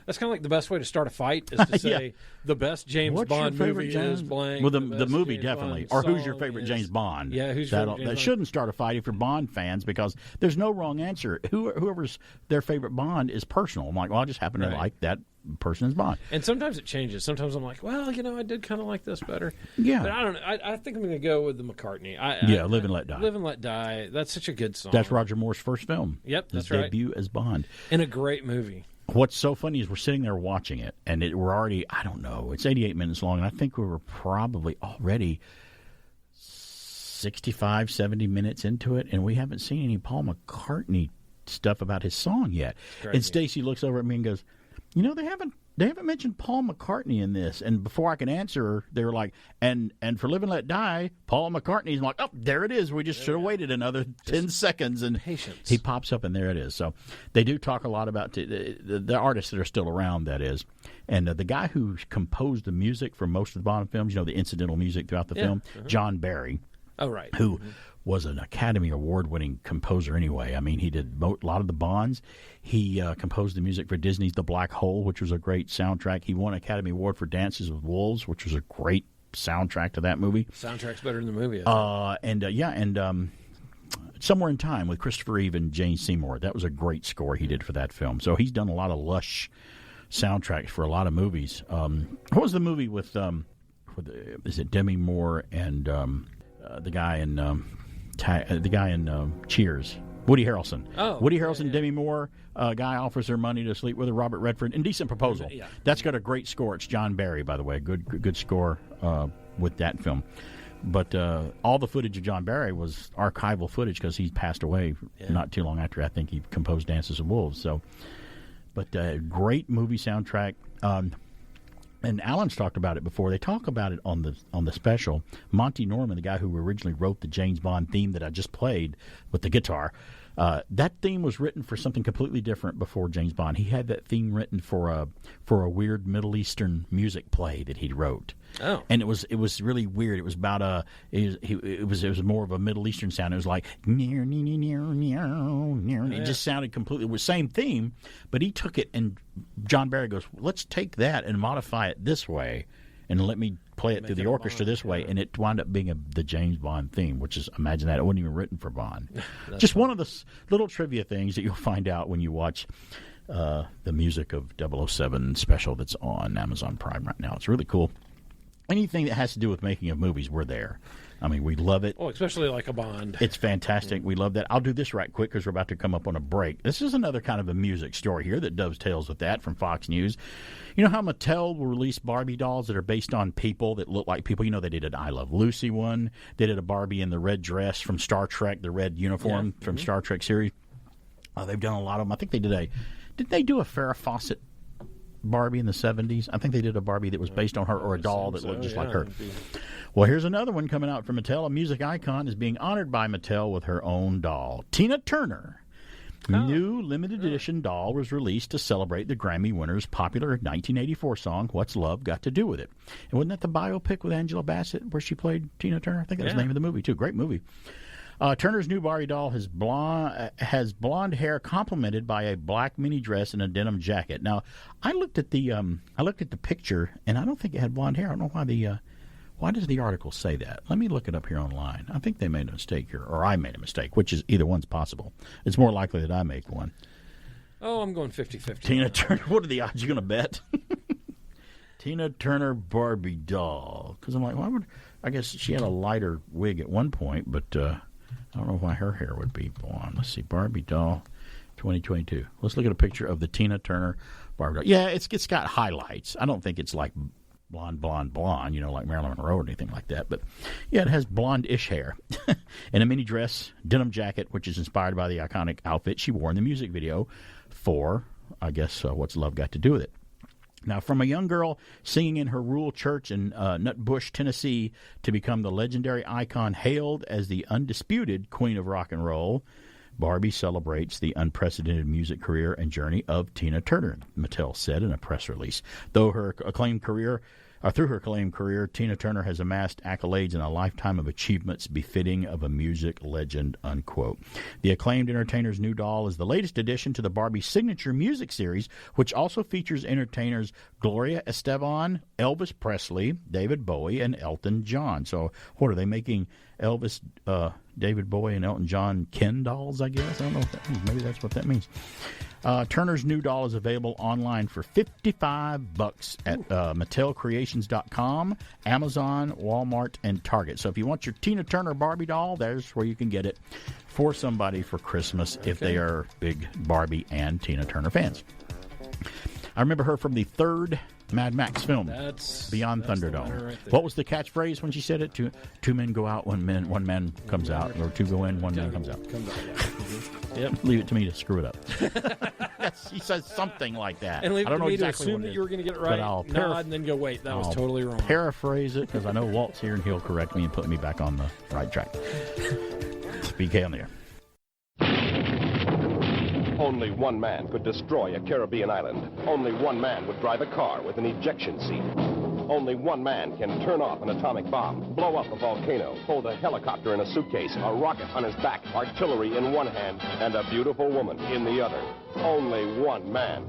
S3: that's kind of like the best way to start a fight is to say the best James Bond movie is blank.
S1: Well, the movie James definitely.
S3: Bond
S1: or who's your favorite James Bond?
S3: Yeah, who's your favorite James
S1: That shouldn't start a fight if you're Bond fans, because there's no wrong answer. Whoever's their favorite Bond is personal. I'm like, well, I just happen to like that person is Bond.
S3: And sometimes it changes. Sometimes I'm like, well, you know, I did kind of like this better.
S1: Yeah.
S3: But I don't know. I think I'm going to go with the McCartney.
S1: Live and Let Die.
S3: Live and Let Die. That's such a good song.
S1: That's Roger Moore's first film.
S3: Yep, that's
S1: his debut as Bond.
S3: And a great movie.
S1: What's so funny is we're sitting there watching it, and we're already, I don't know, it's 88 minutes long, and I think we were probably already 65, 70 minutes into it, and we haven't seen any Paul McCartney stuff about his song yet. And Stacy looks over at me and goes, you know, they haven't mentioned Paul McCartney in this. And before I can answer her, they were like, and for Live and Let Die, Paul McCartney's like, oh, there it is. We just should have waited another 10 seconds. And
S3: patience.
S1: He pops up, and there it is. So they do talk a lot about the artists that are still around, that is. And the guy who composed the music for most of the Bond films, you know, the incidental music throughout the film, John Barry.
S3: Oh, right.
S1: Who was an Academy Award-winning composer anyway. I mean, he did a lot of the Bonds. He composed the music for Disney's The Black Hole, which was a great soundtrack. He won an Academy Award for Dances with Wolves, which was a great soundtrack to that movie.
S3: Soundtrack's better than the movie, I
S1: think. Somewhere in Time with Christopher Reeve and Jane Seymour. That was a great score he did for that film. So he's done a lot of lush soundtracks for a lot of movies. What was the movie with is it Demi Moore and the guy in Cheers? Woody Harrelson.
S3: Oh,
S1: Woody Harrelson, Demi Moore, guy offers her money to sleep with her. Robert Redford. Indecent Proposal.
S3: Yeah.
S1: That's got a great score. It's John Barry, by the way. Good score with that film. But all the footage of John Barry was archival footage because he passed away not too long after I think he composed Dances with Wolves. So, but great movie soundtrack. And Alan's talked about it before. They talk about it on the special. Monty Norman, the guy who originally wrote the James Bond theme that I just played with the guitar, That theme was written for something completely different before James Bond. He had that theme written for a weird Middle Eastern music play that he wrote.
S3: Oh,
S1: and it was really weird. It was about it was more of a Middle Eastern sound. It was like near. It just sounded completely the same theme, but he took it and John Barry goes, let's take that and modify it this way, and let me play it through the orchestra this way, and it wound up being the James Bond theme, which is, imagine that, it wasn't even written for Bond. Just one of the little trivia things that you'll find out when you watch the music of 007 special that's on Amazon Prime right now. It's really cool. Anything that has to do with making of movies, we're there. I mean, we love it.
S3: Oh, especially like a Bond.
S1: It's fantastic. We love that. I'll do this right quick because we're about to come up on a break. This is another kind of a music story here that dovetails with that from Fox News. You know how Mattel will release Barbie dolls that are based on people that look like people? You know, they did an I Love Lucy one. They did a Barbie in the red dress from Star Trek, the red uniform from Star Trek series. They've done a lot of them. I think they did they do a Farrah Fawcett Barbie in the 70s? I think they did a Barbie that was based on her, or a doll that looked just like her. Well, here's another one coming out from Mattel. A music icon is being honored by Mattel with her own doll. Tina Turner. New limited edition doll was released to celebrate the Grammy winner's popular 1984 song, What's Love Got to Do With It? And wasn't that the biopic with Angela Bassett where she played Tina Turner? I think that was the name of the movie, too. Great movie. Turner's new Barbie doll has blonde hair complemented by a black mini dress and a denim jacket. Now, I looked at the picture, and I don't think it had blonde hair. I don't know why does the article say that? Let me look it up here online. I think they made a mistake here, or I made a mistake, which is either one's possible. It's more likely that I make one.
S3: Oh, I'm going 50-50.
S1: Tina Turner, what are the odds you're going to bet? Tina Turner Barbie doll. Because I'm like, I guess she had a lighter wig at one point, but I don't know why her hair would be blonde. Let's see, Barbie doll 2022. Let's look at a picture of the Tina Turner Barbie doll. Yeah, it's got highlights. I don't think it's like blonde, like Marilyn Monroe or anything like that. But, yeah, it has blonde-ish hair and a mini dress, denim jacket, which is inspired by the iconic outfit she wore in the music video for, I guess, What's Love Got to Do With It? Now, from a young girl singing in her rural church in Nutbush, Tennessee, to become the legendary icon hailed as the undisputed queen of rock and roll, Barbie celebrates the unprecedented music career and journey of Tina Turner, Mattel said in a press release. Through her acclaimed career, Tina Turner has amassed accolades and a lifetime of achievements befitting of a music legend, unquote. The acclaimed entertainer's new doll is the latest addition to the Barbie signature music series, which also features entertainers Gloria Estefan, Elvis Presley, David Bowie, and Elton John. So what are they making Elvis, David Bowie, and Elton John Ken dolls, I guess? I don't know what that means. Maybe that's what that means. Turner's new doll is available online for $55 at MattelCreations.com, Amazon, Walmart, and Target. So if you want your Tina Turner Barbie doll, there's where you can get it for somebody for Christmas if they are big Barbie and Tina Turner fans. I remember her from the third Mad Max film, Beyond Thunderdome. Right, what was the catchphrase when she said it? Two men go out, one man comes out, or two go in, one man comes out. Yep. Leave it to me to screw it up. She says something like that.
S3: And leave
S1: I don't
S3: it to
S1: know
S3: me
S1: exactly
S3: to assume that you were going to get it right, nod, and then go, wait, that was totally wrong.
S1: Paraphrase it, because I know Walt's here, and he'll correct me and put me back on the right track. BK on the air.
S11: Only one man could destroy a Caribbean island. Only one man would drive a car with an ejection seat. Only one man can turn off an atomic bomb, blow up a volcano, hold a helicopter in a suitcase, a rocket on his back, artillery in one hand, and a beautiful woman in the other. Only one man.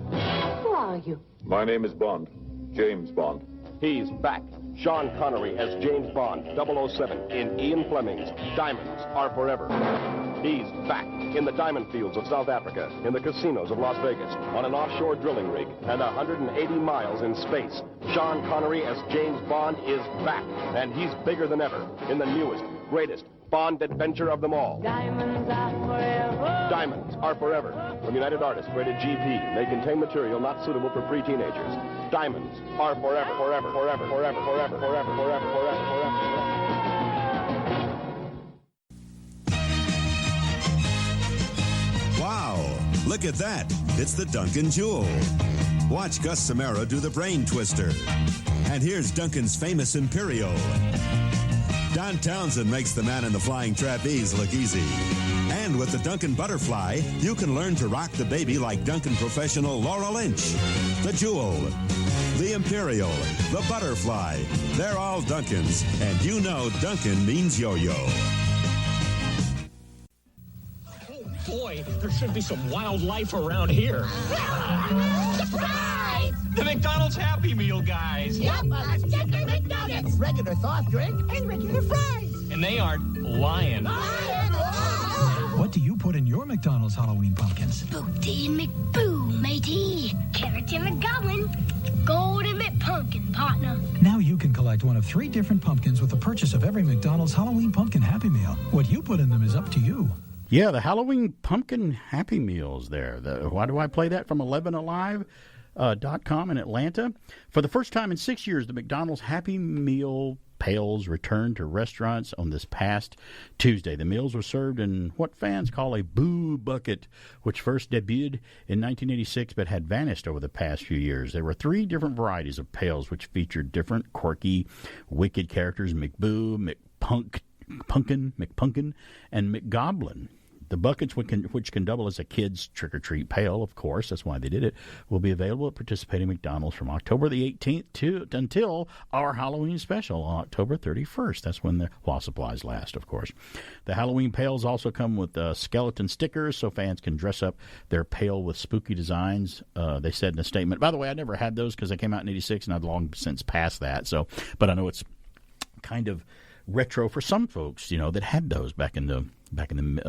S10: Who are you?
S12: My name is Bond. James Bond.
S11: He's back. Sean Connery as James Bond, 007, in Ian Fleming's Diamonds Are Forever. He's back in the diamond fields of South Africa, in the casinos of Las Vegas, on an offshore drilling rig, and 180 miles in space. Sean Connery as James Bond is back, and he's bigger than ever in the newest, greatest Bond adventure of them all.
S10: Diamonds are forever.
S11: Diamonds Are Forever. From United Artists, rated GP. They contain material not suitable for pre-teenagers. Diamonds are forever, forever, forever, forever, forever, forever, forever, forever, forever.
S15: Wow, look at that. It's the Duncan Jewel. Watch Gus Samara do the brain twister. And here's Duncan's famous Imperial. Don Townsend makes the man in the flying trapeze look easy. And with the Duncan Butterfly, you can learn to rock the baby like Duncan professional Laura Lynch. The Jewel, the Imperial, the Butterfly. They're all Duncans, and you know Duncan means yo-yo.
S2: Boy, there should be some wildlife around here.
S10: Surprise!
S2: The McDonald's Happy Meal, guys.
S10: Yep, let's get the McNuggets. Regular soft drink and regular fries.
S2: And they aren't lying.
S18: What do you put in your McDonald's Halloween pumpkins?
S10: Spookty and McBoo, matey. Carrots and McGoblin. Golden McPumpkin, partner.
S18: Now you can collect one of 3 different pumpkins with the purchase of every McDonald's Halloween Pumpkin Happy Meal. What you put in them is up to you.
S1: Yeah, the Halloween Pumpkin Happy Meals there. Why do I play that? From 11alive.com in Atlanta. For the first time in 6 years, the McDonald's Happy Meal pails returned to restaurants on this past Tuesday. The meals were served in what fans call a boo bucket, which first debuted in 1986 but had vanished over the past few years. There were 3 different varieties of pails which featured different quirky, wicked characters: McBoo, McPumpkin, and McGoblin. The buckets, which can double as a kid's trick-or-treat pail, of course, that's why they did it, will be available at participating McDonald's from October the 18th until our Halloween special on October 31st. That's while supplies last, of course. The Halloween pails also come with skeleton stickers, so fans can dress up their pail with spooky designs, they said in a statement. By the way, I never had those because they came out in 86, and I'd long since passed that. But I know it's kind of retro for some folks, that had those back in the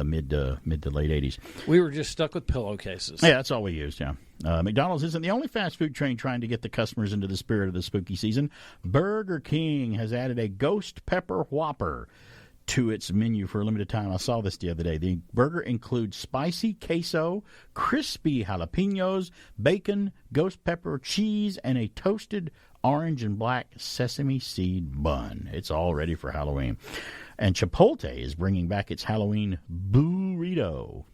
S1: mid to late 80s.
S3: We were just stuck with pillowcases.
S1: Yeah, that's all we used, yeah. McDonald's isn't the only fast food chain trying to get the customers into the spirit of the spooky season. Burger King has added a Ghost Pepper Whopper to its menu for a limited time. I saw this the other day. The burger includes spicy queso, crispy jalapenos, bacon, ghost pepper, cheese, and a toasted orange and black sesame seed bun. It's all ready for Halloween. And Chipotle is bringing back its Halloween burrito.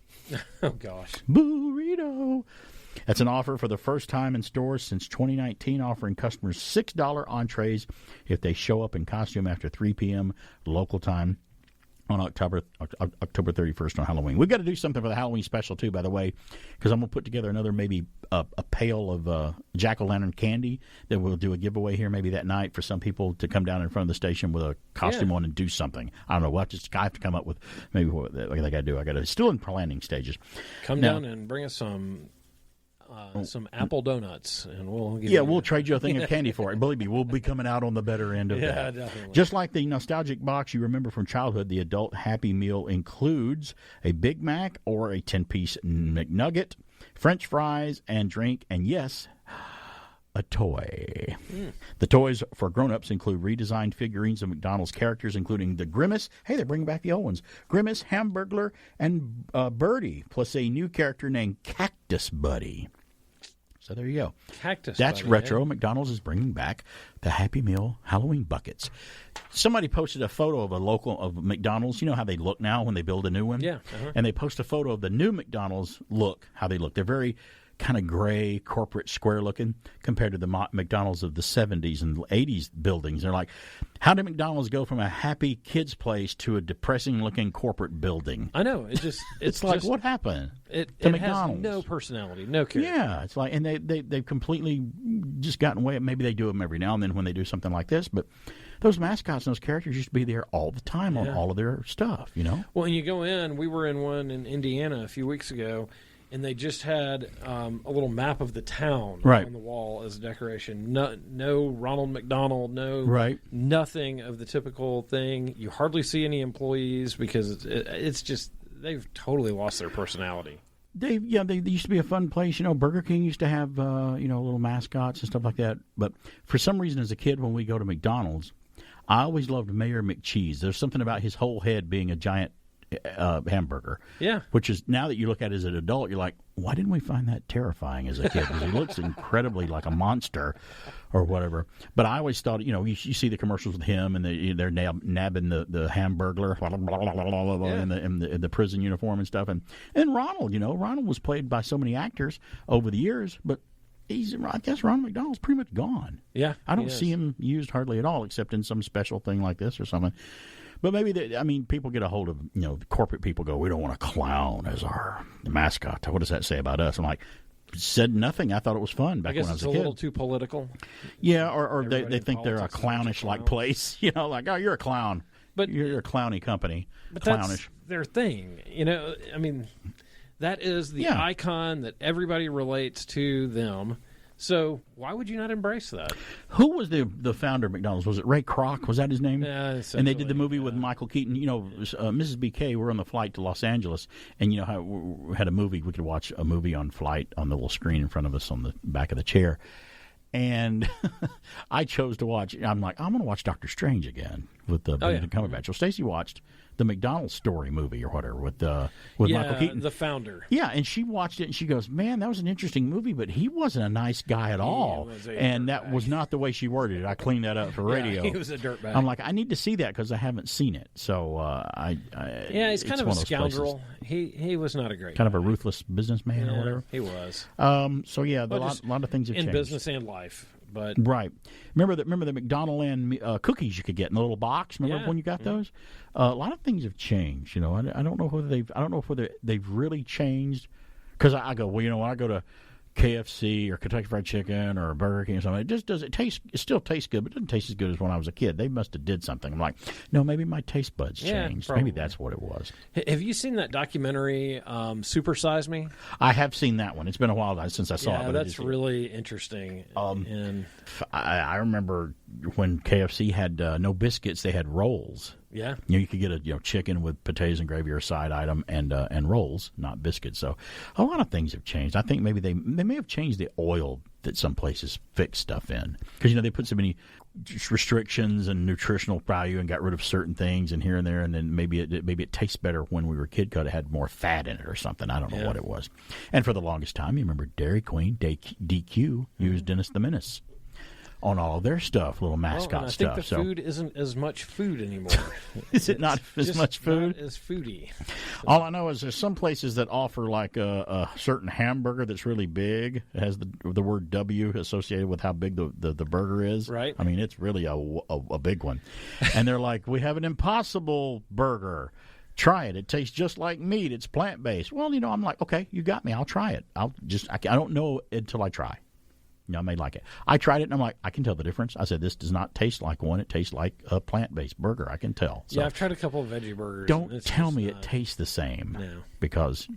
S3: Oh, gosh.
S1: Burrito. That's an offer for the first time in stores since 2019, offering customers $6 entrees if they show up in costume after 3 p.m. local time on October 31st on Halloween. We've got to do something for the Halloween special, too, by the way, because I'm going to put together another maybe a pail of jack-o'-lantern candy that we'll do a giveaway here maybe that night for some people to come down in front of the station with a costume on and do something. I don't know. I have to come up with maybe what I got to do. It's still in planning stages.
S3: Come down and bring us some apple donuts, and we'll give
S1: we'll trade you a thing of candy for it. Believe me, we'll be coming out on the better end of that.
S3: Definitely.
S1: Just like the nostalgic box you remember from childhood, the adult Happy Meal includes a Big Mac or a 10-piece McNugget, French fries, and drink, and yes, a toy. The toys for grown-ups include redesigned figurines of McDonald's characters, including the Grimace. Hey, they're bringing back the old ones. Grimace, Hamburglar, and Birdie, plus a new character named Cactus Buddy. So there you go. That's
S3: Buddy,
S1: retro.
S3: yeah.
S1: McDonald's is bringing back the Happy Meal Halloween buckets. Somebody posted a photo of McDonald's. You know how they look now when they build a new one?
S3: Yeah.
S1: And they post a photo of the new McDonald's how they look. They're very kind of gray, corporate, square looking compared to the McDonald's of the 70s and 80s buildings. They're like, how did McDonald's go from a happy kids place to a depressing looking corporate building?
S3: I know.
S1: It's like, what happened
S3: to
S1: McDonald's?
S3: Has no personality, no character.
S1: Yeah, it's like, and they've completely just gotten away. Maybe they do them every now and then when they do something like this, but those mascots and those characters used to be there all the time on all of their stuff,
S3: Well, and you go in, we were in one in Indiana a few weeks ago, and they just had a little map of the town on the wall as a decoration. No Ronald McDonald, nothing of the typical thing. You hardly see any employees because it's just they've totally lost their personality.
S1: They used to be a fun place. Burger King used to have little mascots and stuff like that. But for some reason, as a kid, when we go to McDonald's, I always loved Mayor McCheese. There's something about his whole head being a giant hamburger.
S3: Yeah.
S1: Which is, now that you look at it as an adult, you're like, why didn't we find that terrifying as a kid? Because he looks incredibly like a monster or whatever. But I always thought, you see the commercials with him and they're nabbing the Hamburglar in the prison uniform and stuff. And Ronald, Ronald was played by so many actors over the years, but I guess Ronald McDonald's pretty much gone.
S3: Yeah.
S1: I don't see him used hardly at all except in some special thing like this or something. But maybe, people get a hold of, corporate people go, we don't want a clown as our mascot. What does that say about us? I'm like, said nothing. I thought it was fun back when I was a kid.
S3: I guess it's a little too political.
S1: Yeah, or they think they're a clownish-like place. Like, oh, you're a clown. But you're a clowny company.
S3: But
S1: clownish.
S3: That's their thing. That is the icon that everybody relates to them. So why would you not embrace that?
S1: Who was the founder of McDonald's? Was it Ray Kroc? Was that his name?
S3: Yeah,
S1: and they did the movie with Michael Keaton. Mrs. BK, we're on the flight to Los Angeles, and how we had a movie. We could watch a movie on flight on the little screen in front of us on the back of the chair. And I chose to watch. I'm like, I'm going to watch Doctor Strange again with Benedict Cumberbatch. Well, Stacy watched the McDonald's Story movie or whatever with Michael Keaton,
S3: the founder.
S1: Yeah, and she watched it and she goes, "Man, that was an interesting movie, but he wasn't a nice guy at all." And that was not the way she worded it. I cleaned that up for radio.
S3: He was a dirtbag.
S1: I'm like, I need to see that because I haven't seen it. So
S3: he's kind of a scoundrel. He was not a great
S1: kind
S3: guy.
S1: of a ruthless businessman or whatever.
S3: He was.
S1: So yeah, a lot of things have
S3: in
S1: changed
S3: business and life. But
S1: right, remember the McDonald Land cookies you could get in a little box. Remember when you got those? A lot of things have changed. I don't know whether they've really changed. Because I go, when I go to KFC or Kentucky Fried Chicken or Burger King or something, it still tastes good, but it doesn't taste as good as when I was a kid. They must have did something. I'm like, no, maybe my taste buds changed.
S3: Probably.
S1: Maybe that's what it was.
S3: Have you seen that documentary, Super Size Me?
S1: I have seen that one. It's been a while since I saw it.
S3: Yeah, that's really interesting. And
S1: I remember when KFC had no biscuits, they had rolls.
S3: Yeah,
S1: you could get a chicken with potatoes and gravy or a side item and rolls, not biscuits. So a lot of things have changed. I think maybe they may have changed the oil that some places fix stuff in because they put so many restrictions and nutritional value and got rid of certain things and here and there, and then maybe it tastes better when we were a kid because it had more fat in it or something. I don't know what it was. And for the longest time, you remember Dairy Queen, DQ used Dennis the Menace on all their stuff, little mascot stuff.
S3: I think the food isn't as much food anymore.
S1: Is it not as much food?
S3: Not as foodie.
S1: All I know is there's some places that offer like a certain hamburger that's really big. It has the word W associated with how big the burger is.
S3: Right.
S1: I mean, it's really a big one. And they're like, we have an Impossible burger. Try it. It tastes just like meat. It's plant-based. Well, I'm like, okay, you got me. I'll try it. I don't know until I try. I may like it. I tried it, and I'm like, I can tell the difference. I said, this does not taste like one. It tastes like a plant-based burger. I can tell. So,
S3: yeah, I've tried a couple of veggie burgers.
S1: Don't tell me it tastes the same.
S3: No.
S1: Because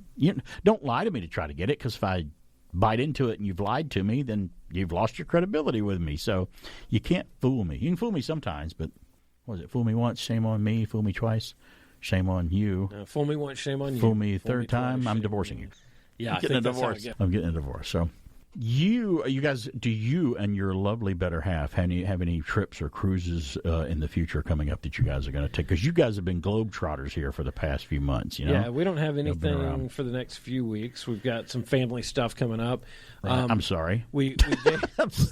S1: don't lie to me to try to get it, because if I bite into it and you've lied to me, then you've lost your credibility with me. So you can't fool me. You can fool me sometimes, but what is it? Fool me once, shame on me. Fool me twice, shame on you.
S3: Fool me once, shame on you.
S1: Fool me third time, I'm divorcing you.
S3: Yeah,
S1: I'm getting a divorce. I'm getting a divorce. So. You guys, do you and your lovely better half have any trips or cruises in the future coming up that you guys are going to take? Because you guys have been globetrotters here for the past few months,
S3: Yeah, we don't have anything for the next few weeks. We've got some family stuff coming up.
S1: Right. I'm sorry.
S3: We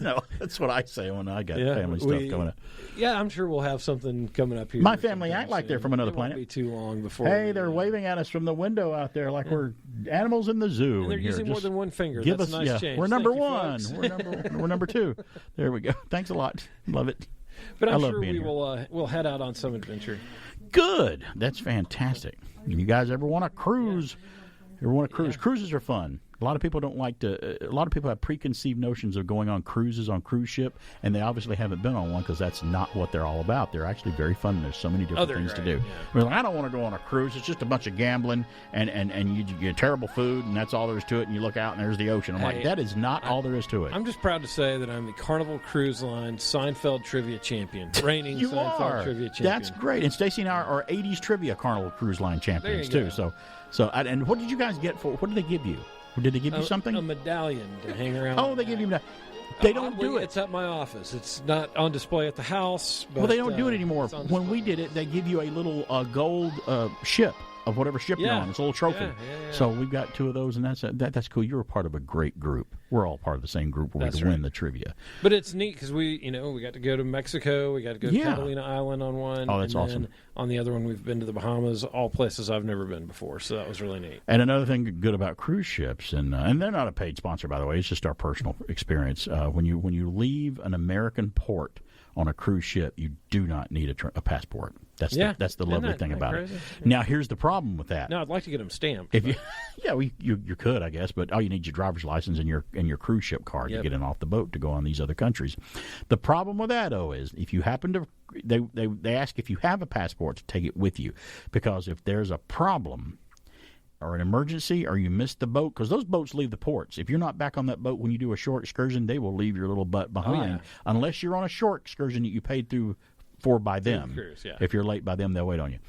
S1: no, that's what I say when I got family stuff coming up.
S3: Yeah, I'm sure we'll have something coming up here.
S1: My family act like they're from another planet.
S3: Won't be too long before.
S1: Hey, they're waving at us from the window out there like we're animals in the zoo.
S3: And they're using more than one finger.
S1: Give
S3: That's
S1: us,
S3: a nice change.
S1: We're number
S3: Thank
S1: one.
S3: You,
S1: we're number two. There we go. Thanks a lot. Love it.
S3: But I'm
S1: I love
S3: sure
S1: being
S3: we will head out on some adventure.
S1: Good. That's fantastic. You guys ever want to cruise? Cruises are fun. A lot of people don't like to. A lot of people have preconceived notions of going on cruises on cruise ship, and they obviously haven't been on one because that's not what they're all about. They're actually very fun. There's so many different things to do.
S3: Yeah.
S1: Well, I don't want to go on a cruise. It's just a bunch of gambling and you get terrible food, and that's all there is to it. And you look out, and there's the ocean. I'm like, that is not all there is to it.
S3: I'm just proud to say that I'm the Carnival Cruise Line Seinfeld Trivia Champion, reigning
S1: you
S3: Seinfeld
S1: are.
S3: Trivia Champion.
S1: That's great. And Stacy and I are 80s trivia Carnival Cruise Line champions too.
S3: Go.
S1: So and what did you guys get for? What did they give you? Did they give you something?
S3: A medallion to hang around.
S1: Oh, they give you a medallion. They don't do it.
S3: It's at my office. It's not on display at the house. But,
S1: well, they don't do it anymore. When we did it, they give you a little gold ship of whatever ship you're on. It's a little trophy.
S3: Yeah.
S1: So we've got two of those, and that's cool. You're a part of a great group. We're all part of the same group where we can win the trivia.
S3: But it's neat because we got to go to Mexico. We got to go to Catalina Island on one.
S1: Oh, that's
S3: and
S1: awesome.
S3: Then on the other one, we've been to the Bahamas, all places I've never been before. So that was really neat.
S1: And another thing good about cruise ships, and they're not a paid sponsor, by the way. It's just our personal experience. When you leave an American port on a cruise ship, you do not need a passport. That's the lovely thing about it.
S3: Crazy?
S1: Now, here's the problem with that.
S3: No, I'd like to get them stamped.
S1: If you, you could, I guess, but all you need is your driver's license and your cruise ship card to get in off the boat to go on these other countries. The problem with that, though, is if you happen to, they ask if you have a passport to take it with you, because if there's a problem or an emergency or you miss the boat, because those boats leave the ports. If you're not back on that boat when you do a short excursion, they will leave your little butt behind, unless you're on a short excursion that you paid for by them.
S3: Cruise,
S1: If you're late by them, they'll wait on you.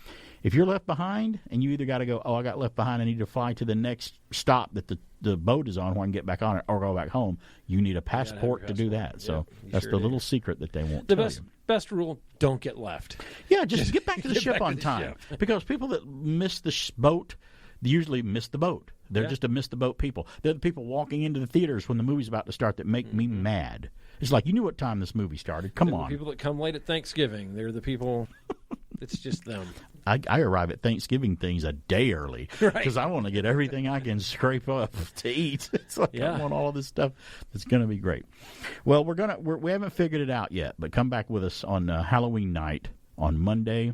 S1: If you're left behind and you either got to go, I got left behind, I need to fly to the next stop that the boat is on where I can get back on it, or go back home, you need a passport to do that. So that's the little secret that they won't tell you.
S3: Best rule, don't get left.
S1: Yeah, just get back to the ship on time. Because people that miss the boat, they usually miss the boat. They're just a miss the boat people. They're the people walking into the theaters when the movie's about to start that make me mad. It's like, you knew what time this movie started. Come on.
S3: The people that come late at Thanksgiving, they're the people, it's just them.
S1: I arrive at Thanksgiving things a day early because I want to get everything I can scrape up to eat. It's like I want all of this stuff. It's going to be great. Well, we haven't figured it out yet, but come back with us on Halloween night on Monday,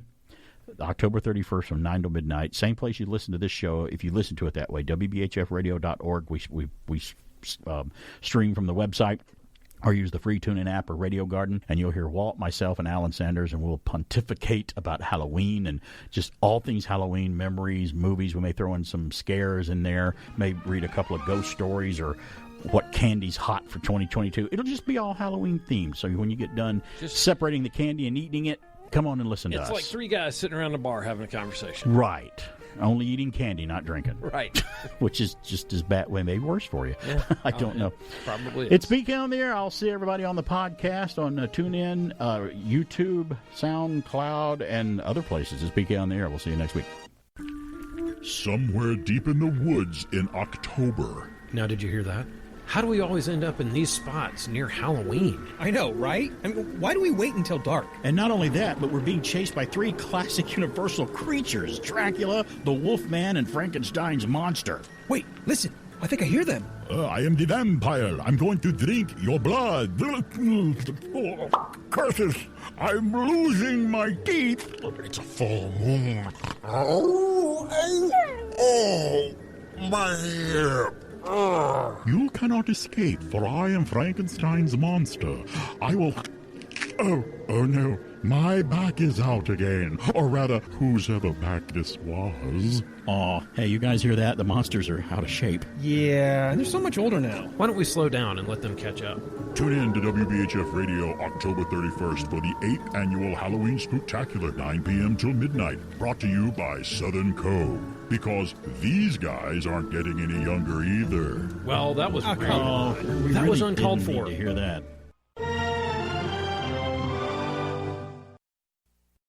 S1: October 31st from 9 to midnight. Same place you listen to this show if you listen to it that way, WBHFradio.org. We stream from the website, or use the free Tunein app or Radio Garden, and you'll hear Walt, myself, and Alan Sanders, and we'll pontificate about Halloween and just all things Halloween, memories, movies. We may throw in some scares in there, may read a couple of ghost stories, or what candy's hot for 2022. It'll just be all Halloween themed. So when you get done separating the candy and eating it, come on and listen to us.
S3: It's like three guys sitting around a bar having a conversation.
S1: Right. Only eating candy, not drinking.
S3: Right.
S1: Which is just as bad, well, maybe worse for you.
S3: Yeah.
S1: I don't know.
S3: Probably is.
S1: It's BK on the Air. I'll see everybody on the podcast on TuneIn, YouTube, SoundCloud, and other places. It's BK on the Air. We'll see you next week.
S8: Somewhere deep in the woods in October.
S3: Now, did you hear that? How do we always end up in these spots near Halloween?
S9: I know, right? I mean, why do we wait until dark?
S1: And not only that, but we're being chased by three classic Universal creatures: Dracula, the Wolfman, and Frankenstein's monster.
S9: Wait, listen. I think I hear them.
S8: I am the vampire. I'm going to drink your blood. Oh, curses! I'm losing my teeth. It's a full moon. Oh, my ear. You cannot escape, for I am Frankenstein's monster. I will... Oh no. My back is out again. Or rather, whose ever back this was.
S1: Aw, hey, you guys hear that? The monsters are out of shape.
S9: Yeah, they're so much older now.
S3: Why don't we slow down and let them catch up?
S8: Tune in to WBHF Radio October 31st for the 8th annual Halloween Spooktacular, 9 p.m. till midnight. Brought to you by Southern Cove. Because these guys aren't getting any younger either.
S3: Well, that was
S1: that was uncalled for. Need to hear that.